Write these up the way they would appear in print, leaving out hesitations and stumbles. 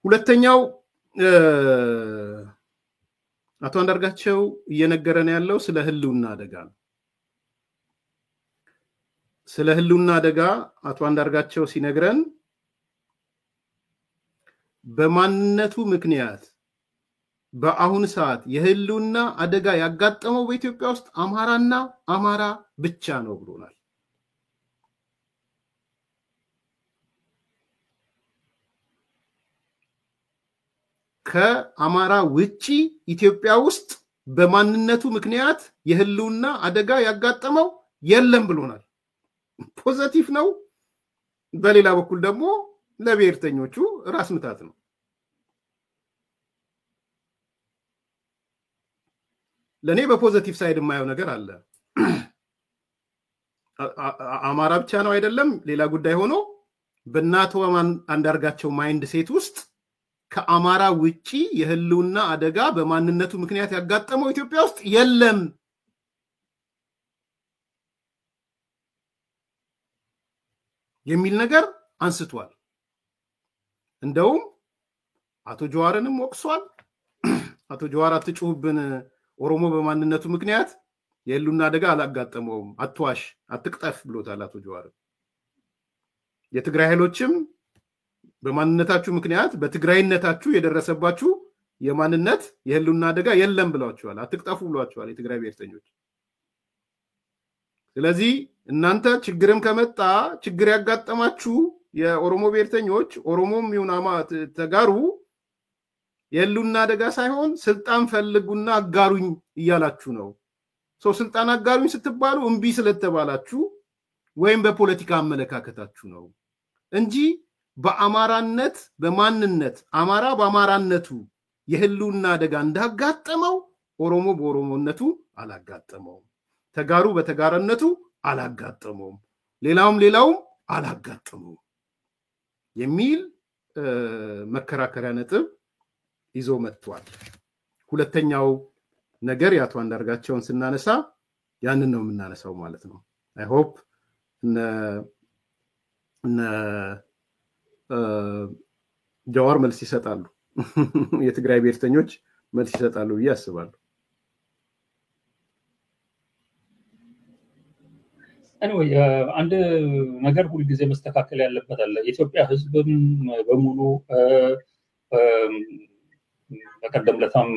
ሁለተኛው አቶ አንዳርጋቸው እየነገረን ያለው ስለ ህልውና አደጋ ነው። ስለ ህልውና አደጋ አቶ አንዳርጋቸው ሲነግረን በማንነቱ ምክንያት በአሁን ሰዓት የህልውና አደጋ ያጋጠመው በኢትዮጵያ ውስጥ አማራና አማራ ብቻ ነው ብሎናል። ከአማራ ውጪ ኢትዮጵያ ውስጥ በማንነቱ ምክንያት የህልውና አደጋ ያጋጠመው የለም ብሎናል። ፖዚቲቭ ነው። በሌላ በኩል ደግሞ ለብሔርተኞቹ ራስ ምታት ነው። ለኔ በፖዚቲቭ ሳይድ የማየው ነገር አለ። አማራ ብቻ ነው አይደለም ሌላ ጉዳይ ሆኖ በእናቶ አንዳርጋቸው ማይንድ ሴት ውስጥ ከአማራ ውጪ የህልውና አደጋ በማንነቱ ምክንያት ያጋጠመው ኢትዮጵያ ውስጥ የለም የሚል ነገር አንስቷል። እንደውም አቶ ጀዋርንም ወቅሷል። አቶ ጀዋር አትጩህብን፣ ኦሮሞ በማንነቱ ምክንያት የህልውና አደጋ አላጋጠመውም፣ አትዋሽ፣ አትቅጠፍ ብሎታል አቶ ጀዋር። የትግራይ ኃይሎችም በማንነታችሁ ምክንያት በትግራይነታችሁ የደረሰባችሁ የማንነት የህልውና አደጋ የለም ብለዋቸዋል፣ አትቅጠፉ ብለዋቸዋል የትግራይ ብሔርተኞች። ስለዚህ እናንተ ችግርም ከመጣ ችግር ያጋጠማችሁ የኦሮሞ ብሔርተኞች ኦሮሞም ይሁናማ ተጋሩ የህልውና አደጋ ሳይሆን ስልጣን ፈልጉና አጋሩኝ እያላችሁ ነው። ስልጣን አጋሩኝ ስትባሉ እምቢ ስለተባላችሁ ወይም በፖለቲካ አመለካከታችሁ ነው እንጂ በአማራነት በማንነት አማራ በአማራነቱ የህልውና አደጋ እንዳጋጠመው ኦሮሞ በኦሮሞነቱ አላጋጠመውም፣ ተጋሩ በተጋራነቱ አላጋጠመውም፣ ሌላውም አላጋጠመውም የሚል መከራከሪያ ነጥብ ይዞ መጥቷል። ሁለተኛው ነገር ያቶ አንዳርጋቸውን ስናነሳ ያንን ነው የምናነሳው ማለት ነው። አይ ሆፕ እነ ጀዋር መልስ ይሰጣሉ፣ የትግራይ ብሔርተኞች መልስ ይሰጣሉ ብዬ አስባለሁ። anyway አንድ ነገር ሁሉ ጊዜ መስተካከል ያለበት አለ። የኢትዮጵያ ህዝብም በሙሉ በቀደም ለታም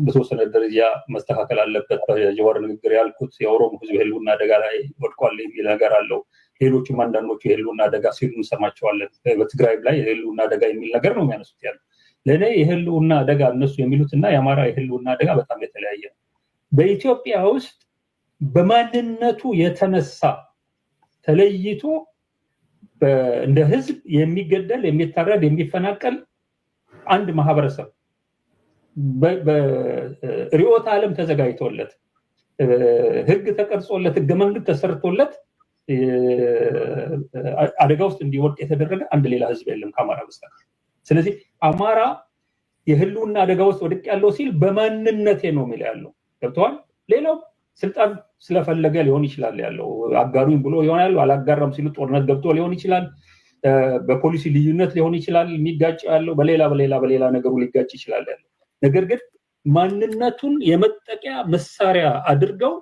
በተወሰነ ደረጃ መስተካከል አለበት። በጀዋር ንግግር ያልኩት የኦሮሞ ህዝብ ህልውና አደጋ ላይ ወድቋል የሚል ነገር አለው። ሌሎችም አንዳንዶቹ የህልውና አደጋ ሲሉ እንሰማቸዋለን። በትግራይ ላይ የህልውና አደጋ የሚል ነገር ነው የሚያነሱት ያለው። ለኔ የህልውና አደጋ እነሱ የሚሉትና የአማራ የህልውና አደጋ በጣም የተለያየ ነው። በኢትዮጵያ ውስጥ በማንነቱ የተነሳ ተለይቶ እንደ ህዝብ የሚገደል የሚታረድ የሚፈናቀል አንድ ማህበረሰብ በሪዮት ዓለም ተዘጋጅቶለት ህግ ተቀርጾለት ህገ መንግስት ተሰርቶለት አደጋ ውስጥ እንዲወድቅ የተደረገ አንድ ሌላ ህዝብ የለም ከአማራ በስተቀር። ስለዚህ አማራ የህልውና አደጋ ውስጥ ወድቅ ያለው ሲል በማንነቴ ነው የሚል ያለው ገብቷል። ሌላው ስልጣን ስለፈለገ ሊሆን ይችላል ያለው አጋሩኝ ብሎ ይሆናል። አላጋራም ሲሉ ጦርነት ገብቶ ሊሆን ይችላል። በፖሊሲ ልዩነት ሊሆን ይችላል የሚጋጭ ያለው በሌላ ነገሩ ሊጋጭ ይችላል ያለው። ነገር ግን ማንነቱን የመጠቂያ መሳሪያ አድርገው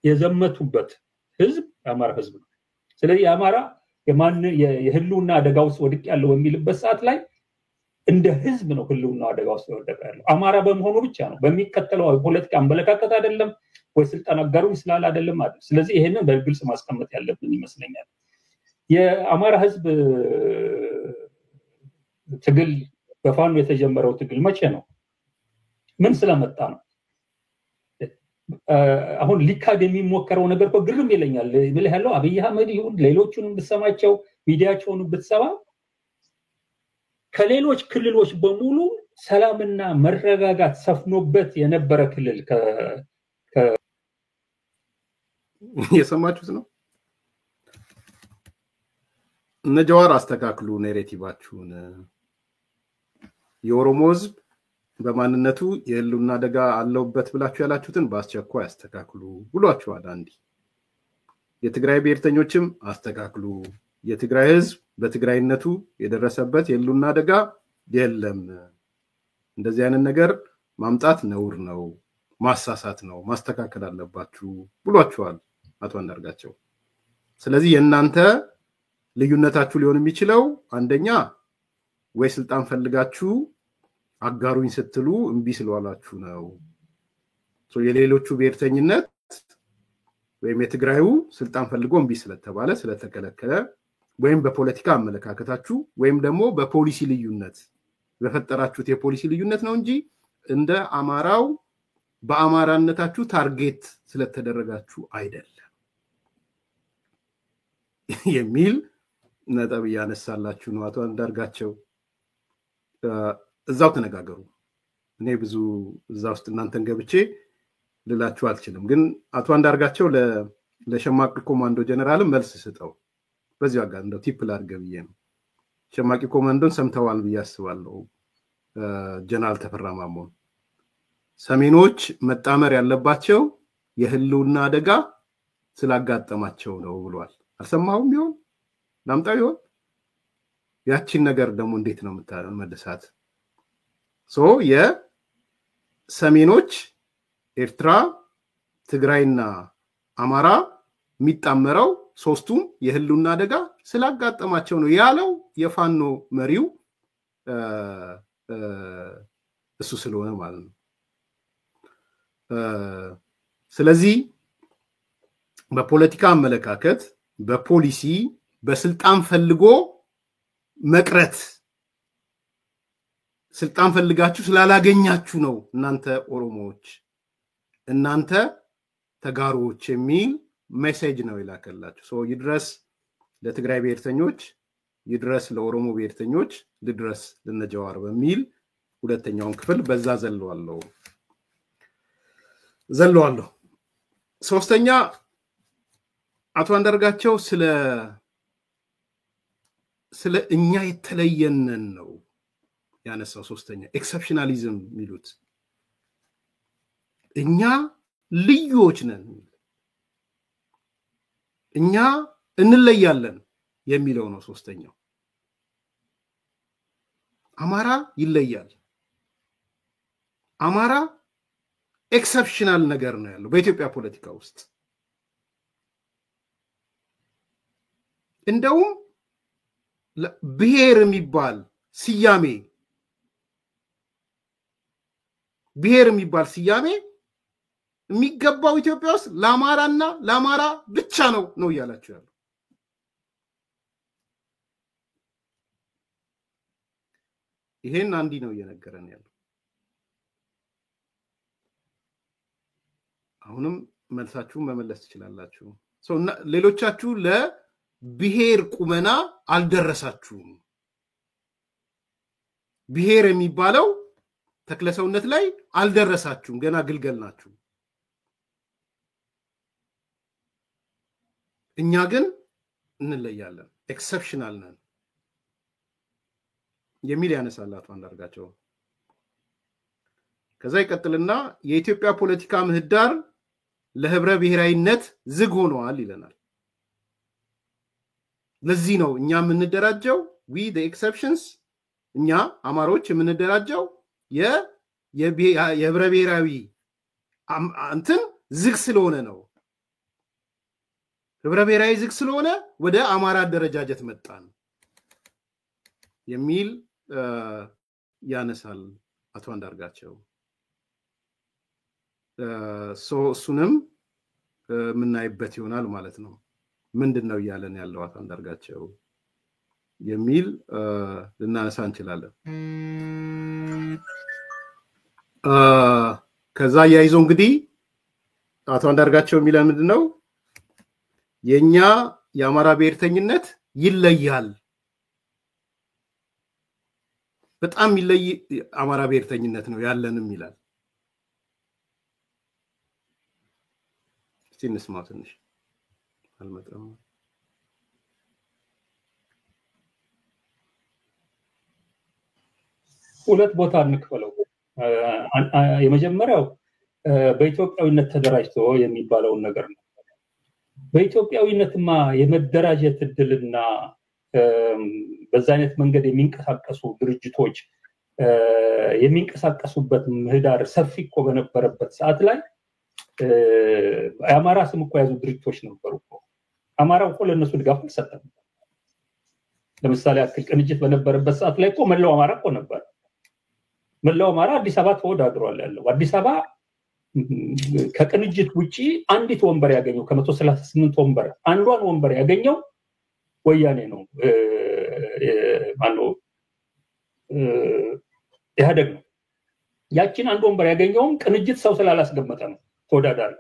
የዘመቱበት ህዝብ የአማራ ህዝብ ነው። ስለዚህ የአማራ የህልውና አደጋ ውስጥ ወድቅ ያለው የሚልበት ሰዓት ላይ እንደ ህዝብ ነው ህልውና አደጋ ውስጥ ወድቅ ያለው። አማራ በመሆኑ ብቻ ነው፣ በሚከተለው ፖለቲካ አመለካከት አይደለም ወይ ስልጣን አጋሩኝ ስላል አይደለም አይደል። ስለዚህ ይሄንን በግልጽ ማስቀመጥ ያለብን ይመስለኛል። የአማራ ህዝብ ትግል በፋኖ የተጀመረው ትግል መቼ ነው? ምን ስለመጣ ነው? አሁን ሊካድ የሚሞከረው ነገር እኮ ግርም ይለኛል። ብለህ ያለው አብይ አህመድ ይሁን ሌሎቹንም ብትሰማቸው ሚዲያቸውን ብትሰማ ከሌሎች ክልሎች በሙሉ ሰላምና መረጋጋት ሰፍኖበት የነበረ ክልል የሰማችሁት ነው። እነ ጀዋር አስተካክሉ ኔሬቲቫችሁን። የኦሮሞ ህዝብ በማንነቱ የህልውና አደጋ አለውበት ብላችሁ ያላችሁትን በአስቸኳይ አስተካክሉ ብሏችኋል። አንዲ የትግራይ ብሔርተኞችም አስተካክሉ። የትግራይ ህዝብ በትግራይነቱ የደረሰበት የህልውና አደጋ የለም እንደዚህ አይነት ነገር ማምጣት ነውር ነው ማሳሳት ነው ማስተካከል አለባችሁ ብሏቸዋል አቶ አንዳርጋቸው ስለዚህ የእናንተ ልዩነታችሁ ሊሆን የሚችለው አንደኛ ወይ ስልጣን ፈልጋችሁ አጋሩኝ ስትሉ እንቢ ስለዋላችሁ ነው የሌሎቹ ብሔርተኝነት ወይም የትግራዩ ስልጣን ፈልጎ እንቢ ስለተባለ ስለተከለከለ ወይም በፖለቲካ አመለካከታችሁ ወይም ደግሞ በፖሊሲ ልዩነት በፈጠራችሁት የፖሊሲ ልዩነት ነው እንጂ እንደ አማራው በአማራነታችሁ ታርጌት ስለተደረጋችሁ አይደለም የሚል ነጥብ ያነሳላችሁ ነው አቶ አንዳርጋቸው እዛው ተነጋገሩ እኔ ብዙ እዛው ውስጥ እናንተን ገብቼ ልላችሁ አልችልም ግን አቶ አንዳርጋቸው ለሸማቂ ኮማንዶ ጀነራል መልስ ስጠው በዚህ ዋጋ እንደው ቲፕ ላድርገብዬ ነው ሸማቂ ኮማንዶን ሰምተዋል ብያስባለሁ ጀነራል ተፈራ ማሞ ሰሜኖች መጣመር ያለባቸው የህልውና አደጋ ስላጋጠማቸው ነው ብሏል አልሰማውም ይሆን ላምጣው ይሆን ያቺን ነገር ደግሞ እንዴት ነው መደሳት የሰሜኖች ኤርትራ ትግራይና አማራ የሚጣመረው ሶስቱም የህልውና አደጋ ስላጋጠማቸው ነው ያለው የፋኖ መሪው እሱ ስለሆነ ማለት ነው ስለዚህ በፖለቲካ አመለካከት በፖሊሲ በስልጣን ፈልጎ መቅረት ስልጣን ፈልጋችሁ ስላላገኛችሁ ነው እናንተ ኦሮሞዎች እናንተ ተጋሮች የሚል ሜሴጅ ነው ይላከላችሁ ይድረስ ለትግራይ ብሔርተኞች ይድረስ ለኦሮሞ ብሔርተኞች ልድረስ ለነጃዋር በሚል ሁለተኛውን ክፍል በዛ ዘለዋለሁ ሶስተኛ አቶ አንዳርጋቸው ስለ እኛ የተለየነን ነው ያነሳው ሶስተኛ ኤክሰፕሽናሊዝም ሚሉት እኛ ልዩዎች ነን እኛ እንለያለን የሚለው ነው ሶስተኛው አማራ ይለያል አማራ ኤክሰፕሽናል ነገር ነው ያለው በኢትዮጵያ ፖለቲካ ውስጥ እንደውም ብሔር የሚባል ስያሜ የሚገባው ኢትዮጵያ ውስጥ ለአማራና ለአማራ ብቻ ነው ያላችሁ ያለው ይሄን አንዲ ነው እየነገረን ያለው አሁንም መልሳችሁን መመለስ ትችላላችሁ ሌሎቻችሁ ለብሔር ቁመና አልደረሳችሁም ብሔር የሚባለው ተክለሰውነት ላይ አልደረሳችሁም ገና ግልገል ናችሁ እኛ ግን እንለያለን ኤክሰፕሽናል ነን የሚል ያነሳላቱ አንዳርጋቸው ከዛ ይቀጥልና የኢትዮጵያ ፖለቲካ ምህዳር ለህብረ ብሔራዊነት ዝግ ሆኗል ይለናል ለዚህ ነው እኛ የምንደራጀው we the exceptions እኛ አማሮች የምንደራጀው የህብረ ብሔራዊ እንትን ዝግ ስለሆነ ነው ህብረ ብሔራዊ ዝግ ስለሆነ ወደ አማራ አደረጃጀት መጣን የሚል ያነሳል አቶ አንዳርጋቸው እሱንም ምናይበት ይሆናል ማለት ነው ምንድነው ያለን ያለው አቶ አንዳርጋቸው የሚል ልናነሳ እንችላለን ከዛ ያይዞ እንግዲህ አቶ አንዳርጋቸው የሚለው ምንድነው የኛ የአማራ ብሔርተኝነት ይለያል በጣም ይለይ አማራ ብሔርተኝነት ነው ያለንም ይላል እስቲ ትንሽ አልመጣም ሁለት ቦታ እንከፈለው የመጀመሪያው በኢትዮጵያዊነት ተደራጅቶ የሚባለው ነገር ነው በኢትዮጵያዊነትማ የመደራጀት እድልና በዛ አይነት መንገድ የሚንቀሳቀሱ ድርጅቶች የሚንቀሳቀሱበት ምህዳር ሰፊ እኮ በነበረበት ሰዓት ላይ አማራ ስም እኮ ያዙ ድርጅቶች ነበሩ እኮ አማራው እኮ ለነሱ ድጋፍ አልሰጠም ለምሳሌ አክል ቅንጅት በነበረበት ሰዓት ላይ እኮ መላው አማራ እኮ ነበር መላው አማራ አዲስ አበባ ተወዳድሯል ያለው አዲስ አበባ ከቅንጅት ውጪ አንዲት ወንበር ያገኘው ከ138 ወንበር አንዷን ወንበር ያገኘው ወያኔ ነው ማነው ያደግ ነው ያቺን አንድ ወንበር ያገኘውም ቅንጅት ሰው ስላላስገመተ ነው ተወዳዳሪ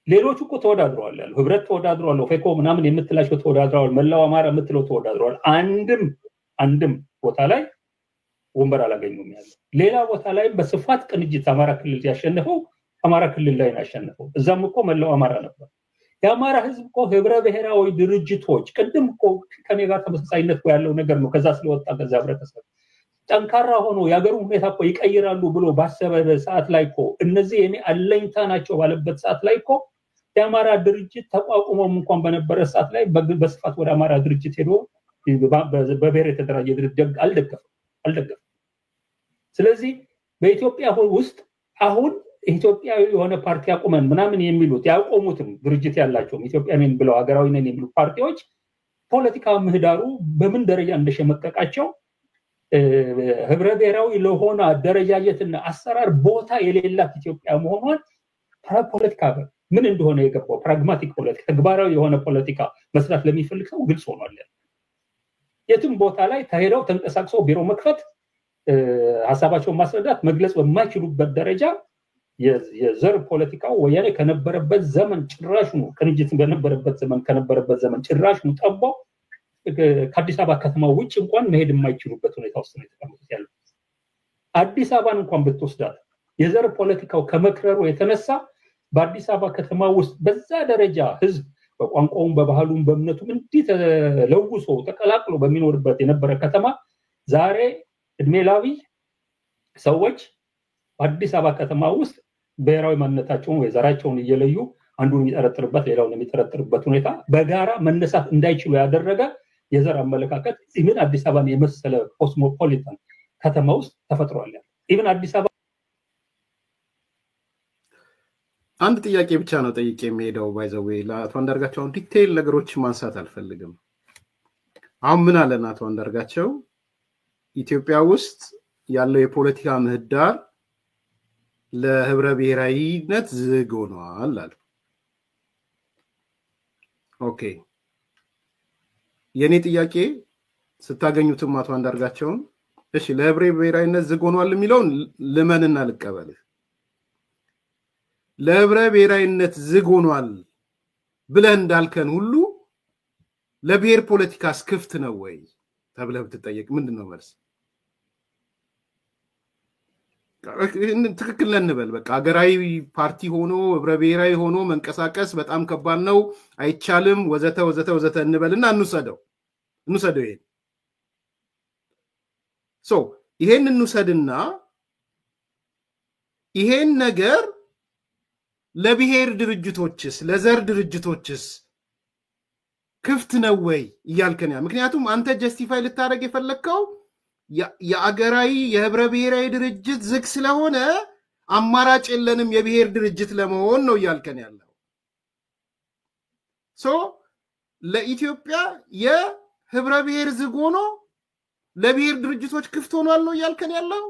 ሌሎቹ እኮ ተወዳድረዋል ያለው ህብረት ተወዳድረዋል ፌኮ ምናምን የምትላቸው ተወዳድረዋል መላው አማራ የምትለው ተወዳድረዋል አንድም ቦታ ላይ ወንበር አላገኙም ያለው ሌላ ቦታ ላይ በስፋት ቅንጅት አማራ ክልል ያሸነፈው አማራ ክልል ላይ ያሸነፈው እዛም እኮ መላው አማራ ነበር የአማራ ህዝብ እኮ ህብረ ብሔራዊ ድርጅቶች ቅድም እኮ ከኔ ጋር ተመሳሳይነት ያለው ነገር ነው ከዛ ስለወጣ ከዛ ህብረተሰብ ጠንካራ ሆኖ ያገሩ ሁኔታ እኮ ይቀይራሉ ብሎ ባሰበ ሰዓት ላይ እኮ እነዚህ የኔ አለኝታ ናቸው ባለበት ሰዓት ላይ እኮ የአማራ ድርጅት ተቋቁሞም እንኳን በነበረ ሰዓት ላይ በስፋት ወደ አማራ ድርጅት ሄዶ በብሔር የተደራጀ ድርጅት አልደገፈም ስለዚህ በኢትዮጵያ ውስጥ አሁን ኢትዮጵያዊ የሆነ ፓርቲ አቁመን ምናምን የሚሉት ያቆሙትም ድርጅት ያላቸው ኢትዮጵያዊን ብለው ሀገራዊ ነን የሚሉ ፓርቲዎች ፖለቲካ ምህዳሩ በምን ደረጃ እንደሸመቀቃቸው ህብረ ብሔራዊ ለሆነ አደረጃጀትና አሰራር ቦታ የሌላት ኢትዮጵያ መሆኗን ፖለቲካ ምን እንደሆነ የገባው ፕራግማቲክ ፖለቲካ ተግባራዊ የሆነ ፖለቲካ መስራት ለሚፈልግ ሰው ግልጽ ሆኗል የትም ቦታ ላይ ተሄደው ተንቀሳቅሰው ቢሮ መክፈት ሐሳባቸውን ማስረዳት መግለጽ በማይችሉበት ደረጃ የዘር ፖለቲካው ወያኔ ከነበረበት ዘመን ጭራሽ ነው ቅንጅት ከነበረበት ዘመን ጭራሽ ነው ጠቦ ከአዲስ አበባ ከተማ ውጭ እንኳን መሄድ የማይችሉበት ሁኔታ ውስጥ ነው የተቀመጡት ያለው አዲስ አበባን እንኳን ብትወስዳት የዘር ፖለቲካው ከመክረሩ የተነሳ በአዲስ አበባ ከተማ ውስጥ በዛ ደረጃ ህዝብ በቋንቋውም በባህሉም በእምነቱም እንዲህ ተለውሶ ተቀላቅሎ በሚኖርበት የነበረ ከተማ ዛሬ እድሜ ላብይ ሰዎች በአዲስ አበባ ከተማ ውስጥ ብሔራዊ ማንነታቸውን ወይ ዘራቸውን እየለዩ አንዱን የሚጠረጥርበት ሌላውን የሚጠረጥርበት ሁኔታ በጋራ መነሳት እንዳይችሉ ያደረገ የዘር አመለካከት ኢቭን አዲስ አበባን የመሰለ ኮስሞፖሊታን ከተማ ውስጥ ተፈጥሯል ኢቭን አዲስ አበባ አንድ ጥያቄ ብቻ ነው ጠይቄ የሚሄደው ባይዘዌ ለአቶ አንዳርጋቸው ዲቴይል ነገሮች ማንሳት አልፈልግም አሁን ምን አለና አቶ አንዳርጋቸው ኢትዮጵያ ውስጥ ያለው የፖለቲካ ምህዳር ለህብረ ብሔራዊነት ዝግ ሆኗል አለ ኦኬ የኔ ጥያቄ ስታገኙትም አቶ አንዳርጋቸው እሺ ለህብረ ብሔራዊነት ዝግ ሆኗል የሚለውን ልመንና ልቀበል ለህብረ ብሔራዊነት ዝግ ሆኗል ብለህ እንዳልከን ሁሉ ለብሔር ፖለቲካስ ክፍት ነው ወይ ተብለህ ብትጠየቅ ምንድነው መልስ ትክክል ለንበል በቃ ሀገራዊ ፓርቲ ሆኖ ህብረ ብሔራዊ ሆኖ መንቀሳቀስ በጣም ከባድ ነው አይቻልም ወዘተ እንበልና እንውሰደው ይሄን እንውሰድና ይሄን ነገር ለብሔር ድርጅቶችስ ለዘር ድርጅቶችስ ክፍት ነው ወይ እያልከን ምክንያቱም አንተ ጀስቲፋይ ልታረግ የፈለከው የአገራዊ የህብረ ብሔራዊ ድርጅት ዝግ ስለሆነ አማራጭ የለንም የብሔር ድርጅት ለመሆን ነው እያልከን ያለው ለኢትዮጵያ የህብረ ብሔር ዝግ ሆኖ ለብሔር ድርጅቶች ክፍት ሆኗል ነው እያልከን ያለው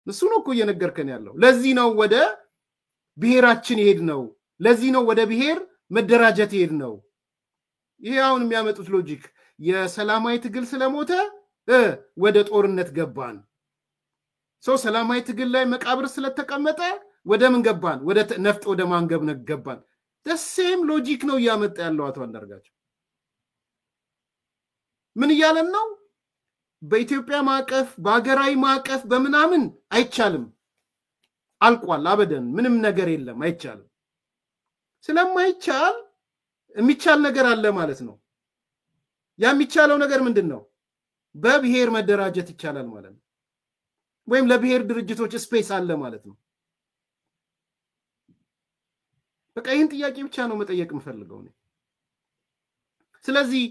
እሱ ነው እኮ እየነገርከን ያለው ለዚህ ነው ወደ ብሔራችን ይሄድ ነው ለዚህ ነው ወደ ብሔር መደራጀት ይሄድ ነው ይሄ አሁን የሚያመጡት ሎጂክ የሰላማዊ ትግል ስለሞተ ወደ ጦርነት ገባን ሰላማዊ ትግል ላይ መቃብር ስለተቀመጠ ወደ ምን ገባን ወደ ነፍጥ ወደ ማንገብ ገባን the same ሎጂክ ነው ያመጣ ያለው አቶ አንዳርጋቸው ምን ይያለን ነው በኢትዮጵያ ማቀፍ በአገራዊ ማቀፍ በመናምን አይቻልም አልቋል አበደን ምንም ነገር የለም አይቻልም ስለማይቻል የሚቻል ነገር አለ ማለት ነው ያ የሚቻለው ነገር ምንድነው በብሔር መደራጀት ይቻላል ማለት ነው ወይም ለብሔር ድርጅቶች ስፔስ አለ ማለት ነው በቃ ይሄን ጥያቄ ብቻ ነው መጠየቅ የምፈልገው ነው ስለዚህ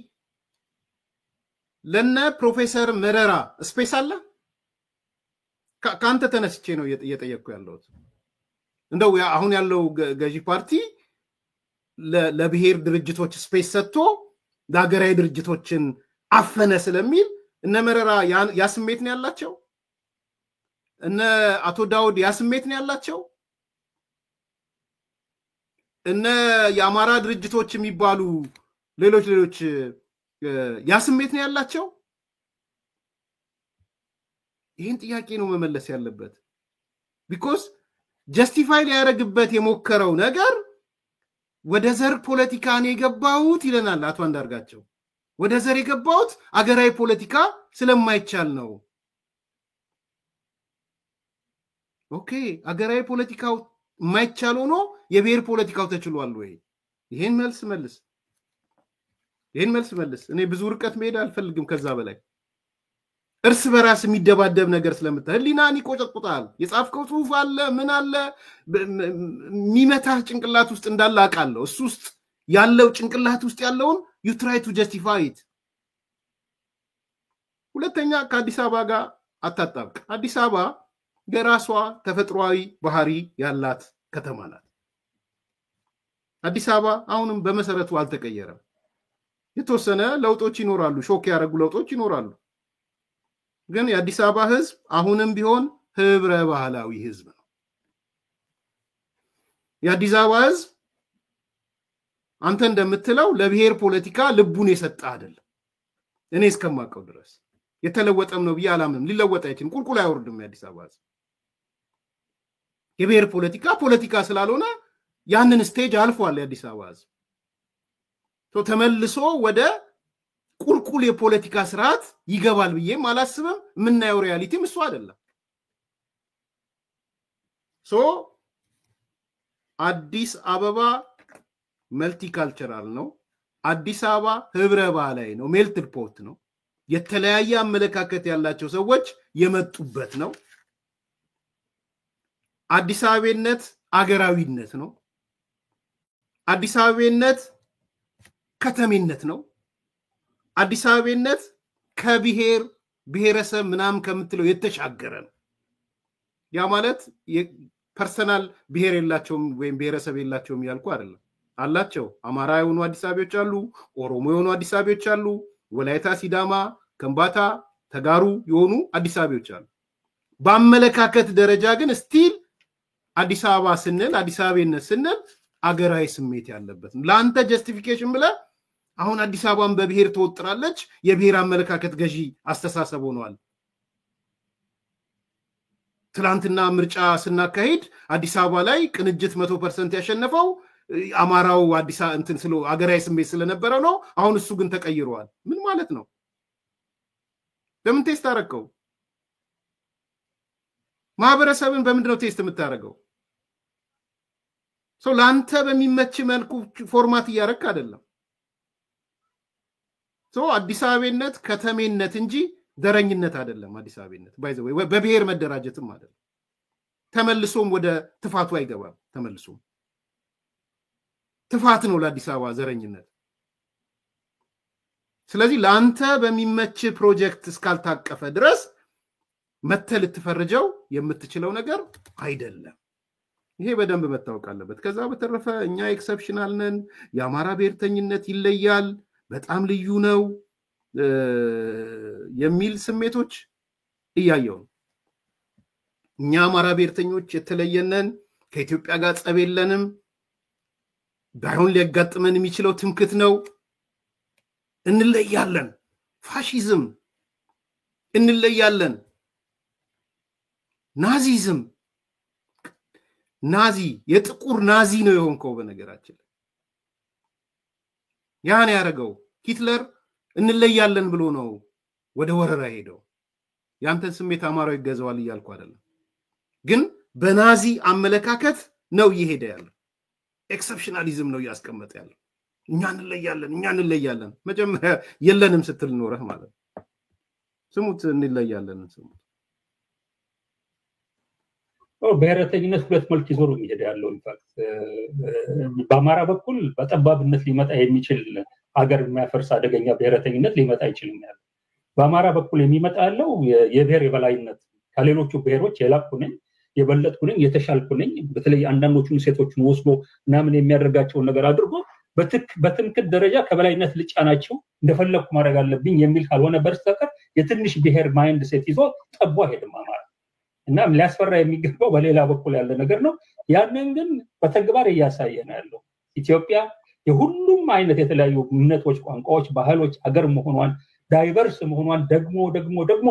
ለነ ፕሮፌሰር መረራ ስፔስ አለ ካንተ ተነስቼ ነው እየጠየቅኩ ያለሁት። እንደው አሁን ያለው ገዢ ፓርቲ ለብሔር ድርጅቶች ስፔስ ሰጥቶ ለሀገራዊ ድርጅቶችን አፈነ ስለሚል እነ መረራ ያስሜት ነው ያላቸው፣ እነ አቶ ዳውድ ያስሜት ነው ያላቸው፣ እነ የአማራ ድርጅቶች የሚባሉ ሌሎች ያስሜት ነው ያላቸው። ይህን ጥያቄ ነው መመለስ ያለበት። ቢኮዝ ጀስቲፋይ ሊያደርግበት የሞከረው ነገር ወደ ዘር ፖለቲካ ነው የገባሁት ይለናል አቶ አንዳርጋቸው። ወደ ዘር የገባሁት አገራዊ ፖለቲካ ስለማይቻል ነው። ኦኬ፣ አገራዊ ፖለቲካው የማይቻል ሆኖ የብሔር ፖለቲካው ተችሏል ወይ? ይሄን መልስ መልስ። እኔ ብዙ ርቀት መሄድ አልፈልግም ከዛ በላይ። እርስ በራስ የሚደባደብ ነገር ስለምታይ ህሊናን ይቆጨቁጣል። የጻፍከው ጽሁፍ አለ ምን አለ የሚመታህ ጭንቅላት ውስጥ እንዳለ አውቃለሁ። እሱ ውስጥ ያለው ጭንቅላት ውስጥ ያለውን you try to justify it። ሁለተኛ ከአዲስ አበባ ጋር አታጣብቅ። አዲስ አበባ የራሷ ተፈጥሯዊ ባህሪ ያላት ከተማ ናት። አዲስ አበባ አሁንም በመሰረቱ አልተቀየረም። የተወሰነ ለውጦች ይኖራሉ፣ ሾክ ያደረጉ ለውጦች ይኖራሉ። ግን የአዲስ አበባ ህዝብ አሁንም ቢሆን ህብረ ባህላዊ ህዝብ ነው። የአዲስ አበባ ህዝብ አንተ እንደምትለው ለብሔር ፖለቲካ ልቡን የሰጠ አይደለም። እኔ እስከማውቀው ድረስ የተለወጠም ነው ብዬ አላምንም። ሊለወጥ አይችልም፣ ቁልቁል አይወርድም። የአዲስ አበባ ህዝብ የብሔር ፖለቲካ ስላልሆነ ያንን ስቴጅ አልፏል። የአዲስ አበባ ህዝብ ተመልሶ ወደ ቁልቁል የፖለቲካ ስርዓት ይገባል ብዬም አላስብም። የምናየው ሪያሊቲም እሱ አይደለም። አዲስ አበባ መልቲካልቸራል ነው። አዲስ አበባ ህብረ ባህላዊ ነው፣ ሜልትድ ፖት ነው። የተለያየ አመለካከት ያላቸው ሰዎች የመጡበት ነው። አዲስ አበባነት አገራዊነት ነው። አዲስ አበባነት ከተሜነት ነው። አዲስ አበባነት ከብሔር ብሔረሰብ ምናምን ከምትለው የተሻገረ ነው። ያ ማለት ፐርሰናል ብሔር የላቸውም ወይም ብሔረሰብ የላቸውም ያልኩ አይደለም። አላቸው። አማራ የሆኑ አዲስ አበባዎች አሉ፣ ኦሮሞ የሆኑ አዲስ አበባዎች አሉ፣ ወላይታ፣ ሲዳማ፣ ከምባታ፣ ተጋሩ የሆኑ አዲስ አበባዎች አሉ። በአመለካከት ደረጃ ግን ስቲል አዲስ አበባ ስንል አዲስ አበባነት ስንል አገራዊ ስሜት ያለበት ነው። ለአንተ ጀስቲፊኬሽን ብለህ አሁን አዲስ አበባን በብሔር ተወጥራለች፣ የብሔር አመለካከት ገዢ አስተሳሰብ ሆኗል። ትላንትና ምርጫ ስናካሄድ አዲስ አበባ ላይ ቅንጅት 100% ያሸነፈው አማራው አዲስ እንትን ስለ አገራዊ ስሜት ስለነበረ ነው። አሁን እሱ ግን ተቀይሯል። ምን ማለት ነው? በምን ቴስት አደረከው? ማህበረሰብን በምንድነው ቴስት የምታደርገው? ለአንተ በሚመች መልኩ ፎርማት እያደረክ አይደለም። አዲስ አበባነት ከተሜነት እንጂ ደረኝነት አይደለም። አዲስ አበባነት ባይዘው በብሔር መደራጀትም አይደለም። ተመልሶም ወደ ትፋቱ አይገባም። ተመልሶም ትፋት ነው ለአዲስ አበባ ዘረኝነት። ስለዚህ ለአንተ በሚመች ፕሮጀክት እስካልታቀፈ ድረስ መተል ትፈርጀው የምትችለው ነገር አይደለም። ይሄ በደንብ መታወቅ አለበት። ከዛ በተረፈ እኛ ኤክሰፕሽናል ነን፣ የአማራ ብሔርተኝነት ይለያል፣ በጣም ልዩ ነው የሚል ስሜቶች እያየው ነው። እኛ አማራ ብሔርተኞች የተለየነን፣ ከኢትዮጵያ ጋር ጸብ የለንም፣ ባይሆን ሊያጋጥመን የሚችለው ትምክት ነው፣ እንለያለን። ፋሺዝም እንለያለን። ናዚዝም ናዚ የጥቁር ናዚ ነው የሆንከው። በነገራችን ያን ያደረገው ሂትለር እንለያለን ብሎ ነው ወደ ወረራ ሄደው። ያንተን ስሜት አማራው ይገዛዋል እያልኩ አይደለም፣ ግን በናዚ አመለካከት ነው እየሄደ ያለው። ኤክሰፕሽናሊዝም ነው እያስቀመጠ ያለው። እኛ እንለያለን። መጀመሪያ የለንም ስትል ኖረህ ማለት ነው። ስሙት፣ እንለያለን ስሙት። ብሔረተኝነት ሁለት መልክ ይዞ ነው የሚሄድ ያለው። ኢንፋክት በአማራ በኩል በጠባብነት ሊመጣ የሚችል ሀገር የሚያፈርስ አደገኛ ብሔረተኝነት ሊመጣ አይችልም ያለው። በአማራ በኩል የሚመጣ ያለው የብሔር የበላይነት ከሌሎቹ ብሔሮች የላኩ ነኝ የበለጥኩ ነኝ የተሻልኩ ነኝ በተለይ አንዳንዶቹን ሴቶችን ወስዶ ምናምን የሚያደርጋቸው ነገር አድርጎ በትምክህት ደረጃ ከበላይነት ልጫናቸው እንደፈለኩ ማድረግ አለብኝ የሚል ካልሆነ በስተቀር የትንሽ ብሔር ማይንድ ሴት ይዞ ጠቦ ሄድማ ማለት እና ሊያስፈራ የሚገባው በሌላ በኩል ያለ ነገር ነው ያንን ግን በተግባር እያሳየ ነው ያለው ኢትዮጵያ የሁሉም አይነት የተለያዩ እምነቶች ቋንቋዎች ባህሎች አገር መሆኗን ዳይቨርስ መሆኗን ደግሞ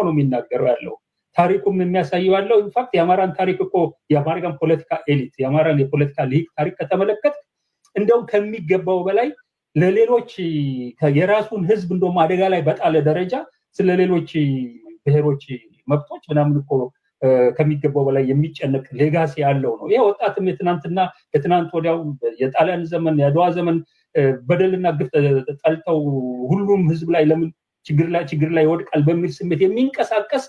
ነው የሚናገረው ያለው ታሪኩም የሚያሳየው ያለው ኢንፋክት የአማራን ታሪክ እኮ የአማራን ፖለቲካ ኤሊት የአማራን የፖለቲካ ሊግ ታሪክ ከተመለከተ እንደው ከሚገባው በላይ ለሌሎች የራሱን ህዝብ እንደው አደጋ ላይ በጣለ ደረጃ ስለሌሎች ብሔሮች መብቶች ምናምን እኮ ከሚገባው በላይ የሚጨነቅ ሌጋሲ ያለው ነው ይሄ ወጣትም የትናንት ወዲያው የጣሊያን ዘመን የአድዋ ዘመን በደልና ግፍ ተጣልተው ሁሉም ህዝብ ላይ ለምን ችግር ላይ ወድቃል በሚል ስሜት የሚንቀሳቀስ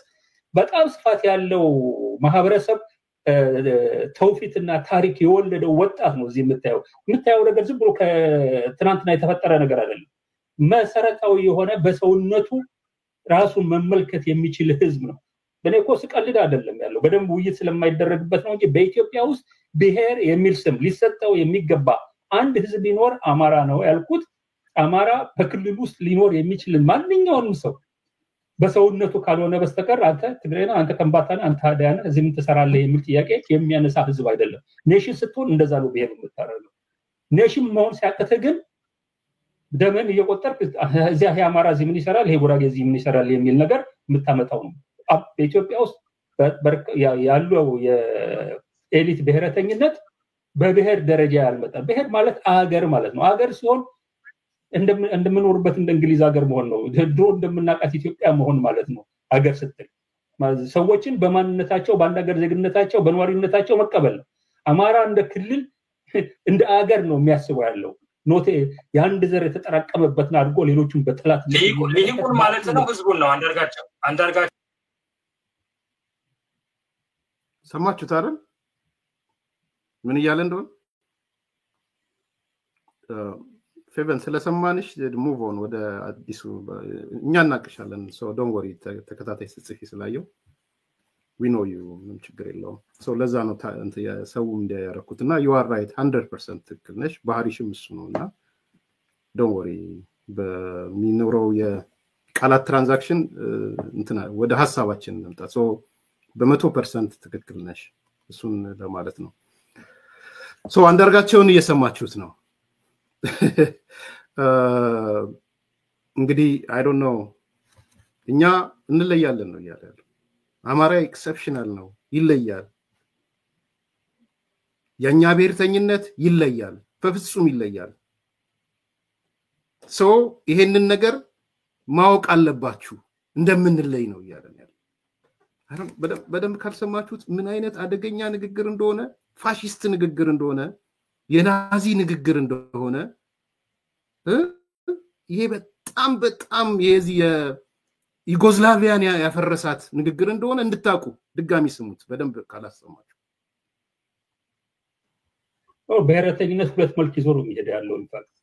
በጣም ስፋት ያለው ማህበረሰብ ተውፊትና ታሪክ የወለደው ወጣት ነው እዚህ የምታየው ነገር ዝም ብሎ ከትናንትና የተፈጠረ ነገር አይደለም መሰረታዊ የሆነ በሰውነቱ ራሱን መመልከት የሚችል ህዝብ ነው በኔኮ ስቀልድ አይደለም ያለው በደንብ ውይይት ስለማይደረግበት ነው እንጂ በኢትዮጵያ ውስጥ ብሔር የሚል ስም ሊሰጠው የሚገባ አንድ ህዝብ ሊኖር አማራ ነው ያልኩት አማራ በክልል ውስጥ ሊኖር የሚችል ማንኛውንም ሰው በሰውነቱ ካልሆነ በስተቀር አንተ ትግሬና አንተ ከምባታና አንተ አዳያና እዚህ ምን ትሰራለህ የሚል ጥያቄ የሚያነሳ ህዝብ አይደለም ኔሽን ስትሆን እንደዛ ነው ብሔር የምታረገው ኔሽን መሆን ሲያቀተ ግን ደመን እየቆጠርክ እዚያ የአማራ እዚህ ምን ይሰራል ይሄ ጉራጌ እዚህ ምን ይሰራል የሚል ነገር የምታመጣው ነው በኢትዮጵያ ውስጥ ያለው የኤሊት ብሔረተኝነት በብሔር ደረጃ ያልመጣ ብሔር ማለት አገር ማለት ነው አገር ሲሆን እንደምንኖርበት እንደ እንግሊዝ ሀገር መሆን ነው ድሮ እንደምናቃት ኢትዮጵያ መሆን ማለት ነው ሀገር ስትል ሰዎችን በማንነታቸው በአንድ ሀገር ዜግነታቸው በነዋሪነታቸው መቀበል ነው አማራ እንደ ክልል እንደ ሀገር ነው የሚያስበው ያለው ኖቴ የአንድ ዘር የተጠራቀመበትን አድርጎ ሌሎችን በጠላት ይሁን ማለት ነው ህዝቡን ነው አንዳርጋቸው ሰማችሁት አይደል ምን እያለ እንደሆነ ፌቨን ስለሰማንሽ ሙቭ ኦን ወደ አዲሱ እኛ እናቀሻለን ሶ ዶንት ወሪ ተከታታይ ጽፊ ስላየው we know you ምን ችግር የለውም ሶ ለዛ ነው እንት የሰው እንዲያረኩትና you are right 100% ትክክል ነሽ ባህሪሽም እሱ ነውና ዶንት ወሪ በሚኖረው የቃላት ትራንዛክሽን እንትና ወደ ሐሳባችን እንምጣ ሶ በ100% ትክክል ነሽ እሱን ለማለት ነው ሶ አንዳርጋቸውን እየሰማችሁት ነው እንግዲህ I don't know እኛ እንለያለን ነው ያለው አማራ ኤክሰፕሽናል ነው ይለያል የኛ ብሔርተኝነት ይለያል በፍጹም ይለያል ሶ ይሄንን ነገር ማወቅ አለባችሁ እንደምንለይ ነው ያለው በደንብ ካልሰማችሁት ምን አይነት አደገኛ ንግግር እንደሆነ ፋሺስት ንግግር እንደሆነ የናዚ ንግግር እንደሆነ ይሄ በጣም የዚህ የዩጎዝላቪያን ያፈረሳት ንግግር እንደሆነ እንድታቁ ድጋሚ ስሙት በደንብ ካላሰማችሁ ብሔረተኝነት ሁለት መልክ ይዞ ነው የሚሄድ ያለው ኢንፋክት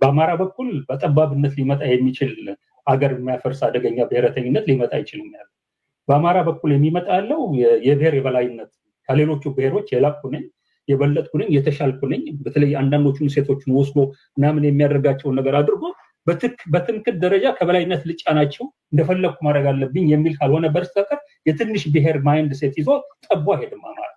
በአማራ በኩል በጠባብነት ሊመጣ የሚችል አገር የሚያፈርስ አደገኛ ብሔረተኝነት ሊመጣ ይችላል ማለት በአማራ በኩል የሚመጣ ያለው የብሔር የበላይነት ከሌሎቹ ብሔሮች የላኩ ነኝ የበለጥኩ ነኝ የተሻልኩ ነኝ በተለይ አንዳንዶቹን ሴቶችን ወስዶ ምናምን የሚያደርጋቸው ነገር አድርጎ በትምክህት ደረጃ ከበላይነት ልጫናቸው እንደፈለኩ ማድረግ አለብኝ የሚል ካልሆነ በስተቀር የትንሽ ብሔር ማይንድ ሴት ይዞ ጠቦ ሄድማ ማለት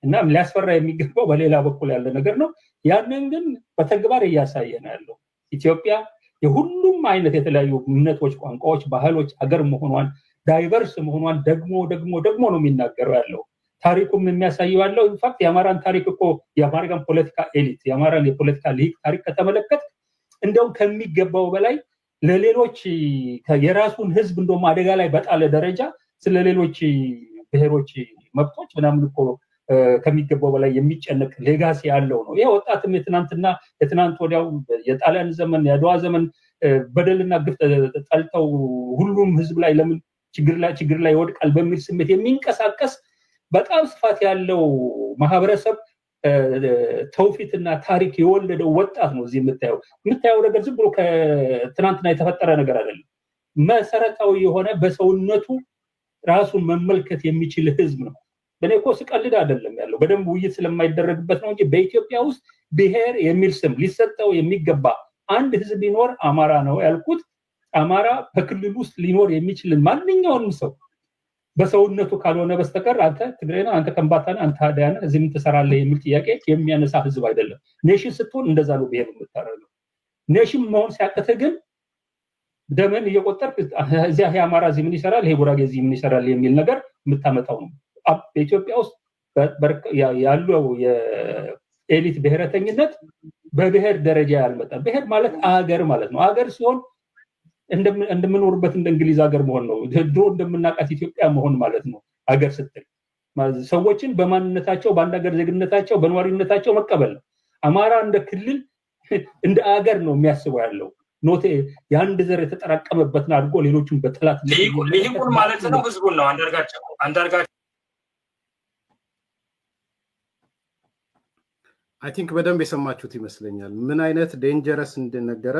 እና ሊያስፈራ የሚገባው በሌላ በኩል ያለ ነገር ነው ያንን ግን በተግባር እያሳየ ነው ያለው ኢትዮጵያ የሁሉም አይነት የተለያዩ እምነቶች ቋንቋዎች ባህሎች አገር መሆኗን ዳይቨርስ መሆኗን ደግሞ ነው የሚናገረው ያለው ታሪኩም የሚያሳየው ያለው ኢንፋክት የአማራን ታሪክ እኮ የአማራን ፖለቲካ ኤሊት የአማራን የፖለቲካ ሊግ ታሪክ ከተመለከተ እንደው ከሚገባው በላይ ለሌሎች የራሱን ህዝብ እንደው አደጋ ላይ በጣለ ደረጃ ስለሌሎች ብሔሮች መብቶች ምናምን እኮ ከሚገባው በላይ የሚጨነቅ ሌጋሲ ያለው ነው ይሄ ወጣትም የትናንት ወዲያው የጣሊያን ዘመን የአድዋ ዘመን በደልና ግፍ ተጣልተው ሁሉም ህዝብ ላይ ለምን ችግር ላይ ወድቃል በሚል ስሜት የሚንቀሳቀስ በጣም ስፋት ያለው ማህበረሰብ ተውፊትና ታሪክ የወለደው ወጣት ነው እዚህ የምታየው ነገር ዝም ብሎ ከትናንትና የተፈጠረ ነገር አይደለም መሰረታዊ የሆነ በሰውነቱ ራሱን መመልከት የሚችል ህዝብ ነው። በኔ እኮ ስቀልድ አይደለም ያለው በደንብ ውይይት ስለማይደረግበት ነው እንጂ በኢትዮጵያ ውስጥ ብሔር የሚል ስም ሊሰጠው የሚገባ አንድ ህዝብ ቢኖር አማራ ነው ያልኩት። አማራ በክልል ውስጥ ሊኖር የሚችል ማንኛውንም ሰው በሰውነቱ ካልሆነ በስተቀር አንተ ትግሬ ነህ፣ አንተ ከምባታ ነህ፣ አንተ ሀዲያ ነህ፣ እዚህ ምን ትሰራለህ የሚል ጥያቄ የሚያነሳ ህዝብ አይደለም። ኔሽን ስትሆን እንደዛ ነው ብሔር የምታረገው። ኔሽን መሆን ሲያቅትህ ግን ደመን እየቆጠርክ እዚያ የአማራ እዚህ ምን ይሰራል፣ ይሄ ጉራጌ እዚህ ምን ይሰራል የሚል ነገር የምታመጣው ነው። በኢትዮጵያ ውስጥ ያለው የኤሊት ብሔረተኝነት በብሔር ደረጃ ያልመጣ ብሔር ማለት አገር ማለት ነው። አገር ሲሆን እንደምንኖርበት እንደ እንግሊዝ ሀገር መሆን ነው። ድሮ እንደምናውቃት ኢትዮጵያ መሆን ማለት ነው። ሀገር ስትል ሰዎችን በማንነታቸው በአንድ ሀገር ዜግነታቸው በነዋሪነታቸው መቀበል ነው። አማራ እንደ ክልል እንደ ሀገር ነው የሚያስበው ያለው ኖቴ የአንድ ዘር የተጠራቀመበትን አድርጎ ሌሎችን በጠላት ልሂቁን ማለት ነው ህዝቡን ነው። አንዳርጋቸው አይ ቲንክ በደንብ የሰማችሁት ይመስለኛል ምን አይነት ዴንጀረስ እንደነገረ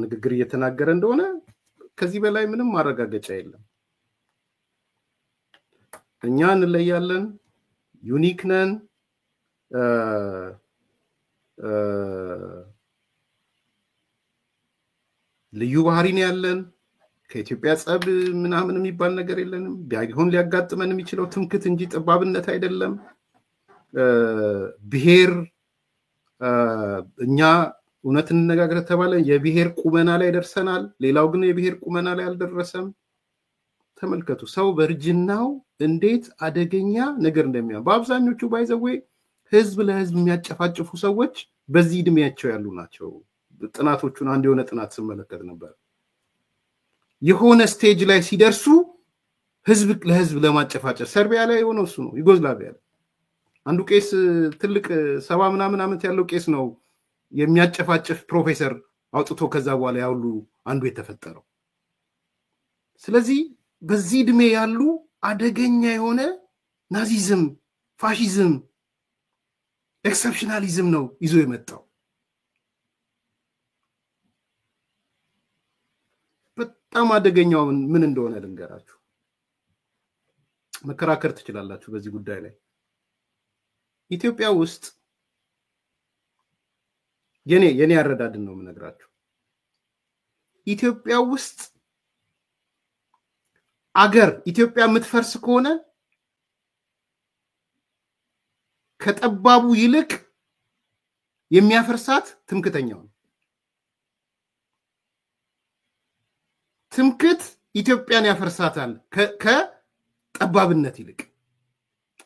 ንግግር እየተናገረ እንደሆነ። ከዚህ በላይ ምንም ማረጋገጫ የለም። እኛ እንለያለን፣ ዩኒክ ነን፣ ልዩ ባህሪ ነው ያለን፣ ከኢትዮጵያ ጸብ ምናምን የሚባል ነገር የለንም። ቢሆን ሊያጋጥመን የሚችለው ትምክት እንጂ ጠባብነት አይደለም። ብሔር እኛ እውነት እንነጋገር ተባለ የብሔር ቁመና ላይ ደርሰናል። ሌላው ግን የብሔር ቁመና ላይ አልደረሰም። ተመልከቱ ሰው በርጅናው እንዴት አደገኛ ነገር እንደሚያ በአብዛኞቹ ባይዘዌ ህዝብ ለህዝብ የሚያጨፋጭፉ ሰዎች በዚህ እድሜያቸው ያሉ ናቸው። ጥናቶቹን አንድ የሆነ ጥናት ስመለከት ነበር። የሆነ ስቴጅ ላይ ሲደርሱ ህዝብ ለህዝብ ለማጨፋጨፍ ሰርቢያ ላይ የሆነው እሱ ነው። ዩጎዝላቪያ ላይ አንዱ ቄስ ትልቅ 70 ምናምን ዓመት ያለው ቄስ ነው የሚያጨፋጭፍ ፕሮፌሰር አውጥቶ ከዛ በኋላ ያሉ አንዱ የተፈጠረው። ስለዚህ በዚህ እድሜ ያሉ አደገኛ የሆነ ናዚዝም፣ ፋሺዝም፣ ኤክሰፕሽናሊዝም ነው ይዞ የመጣው። በጣም አደገኛው ምን እንደሆነ ልንገራችሁ። መከራከር ትችላላችሁ በዚህ ጉዳይ ላይ። ኢትዮጵያ ውስጥ የኔ አረዳድን ነው የምነግራችሁ። ኢትዮጵያ ውስጥ አገር ኢትዮጵያ የምትፈርስ ከሆነ ከጠባቡ ይልቅ የሚያፈርሳት ትምክተኛው ነው። ትምክት ኢትዮጵያን ያፈርሳታል ከጠባብነት ይልቅ።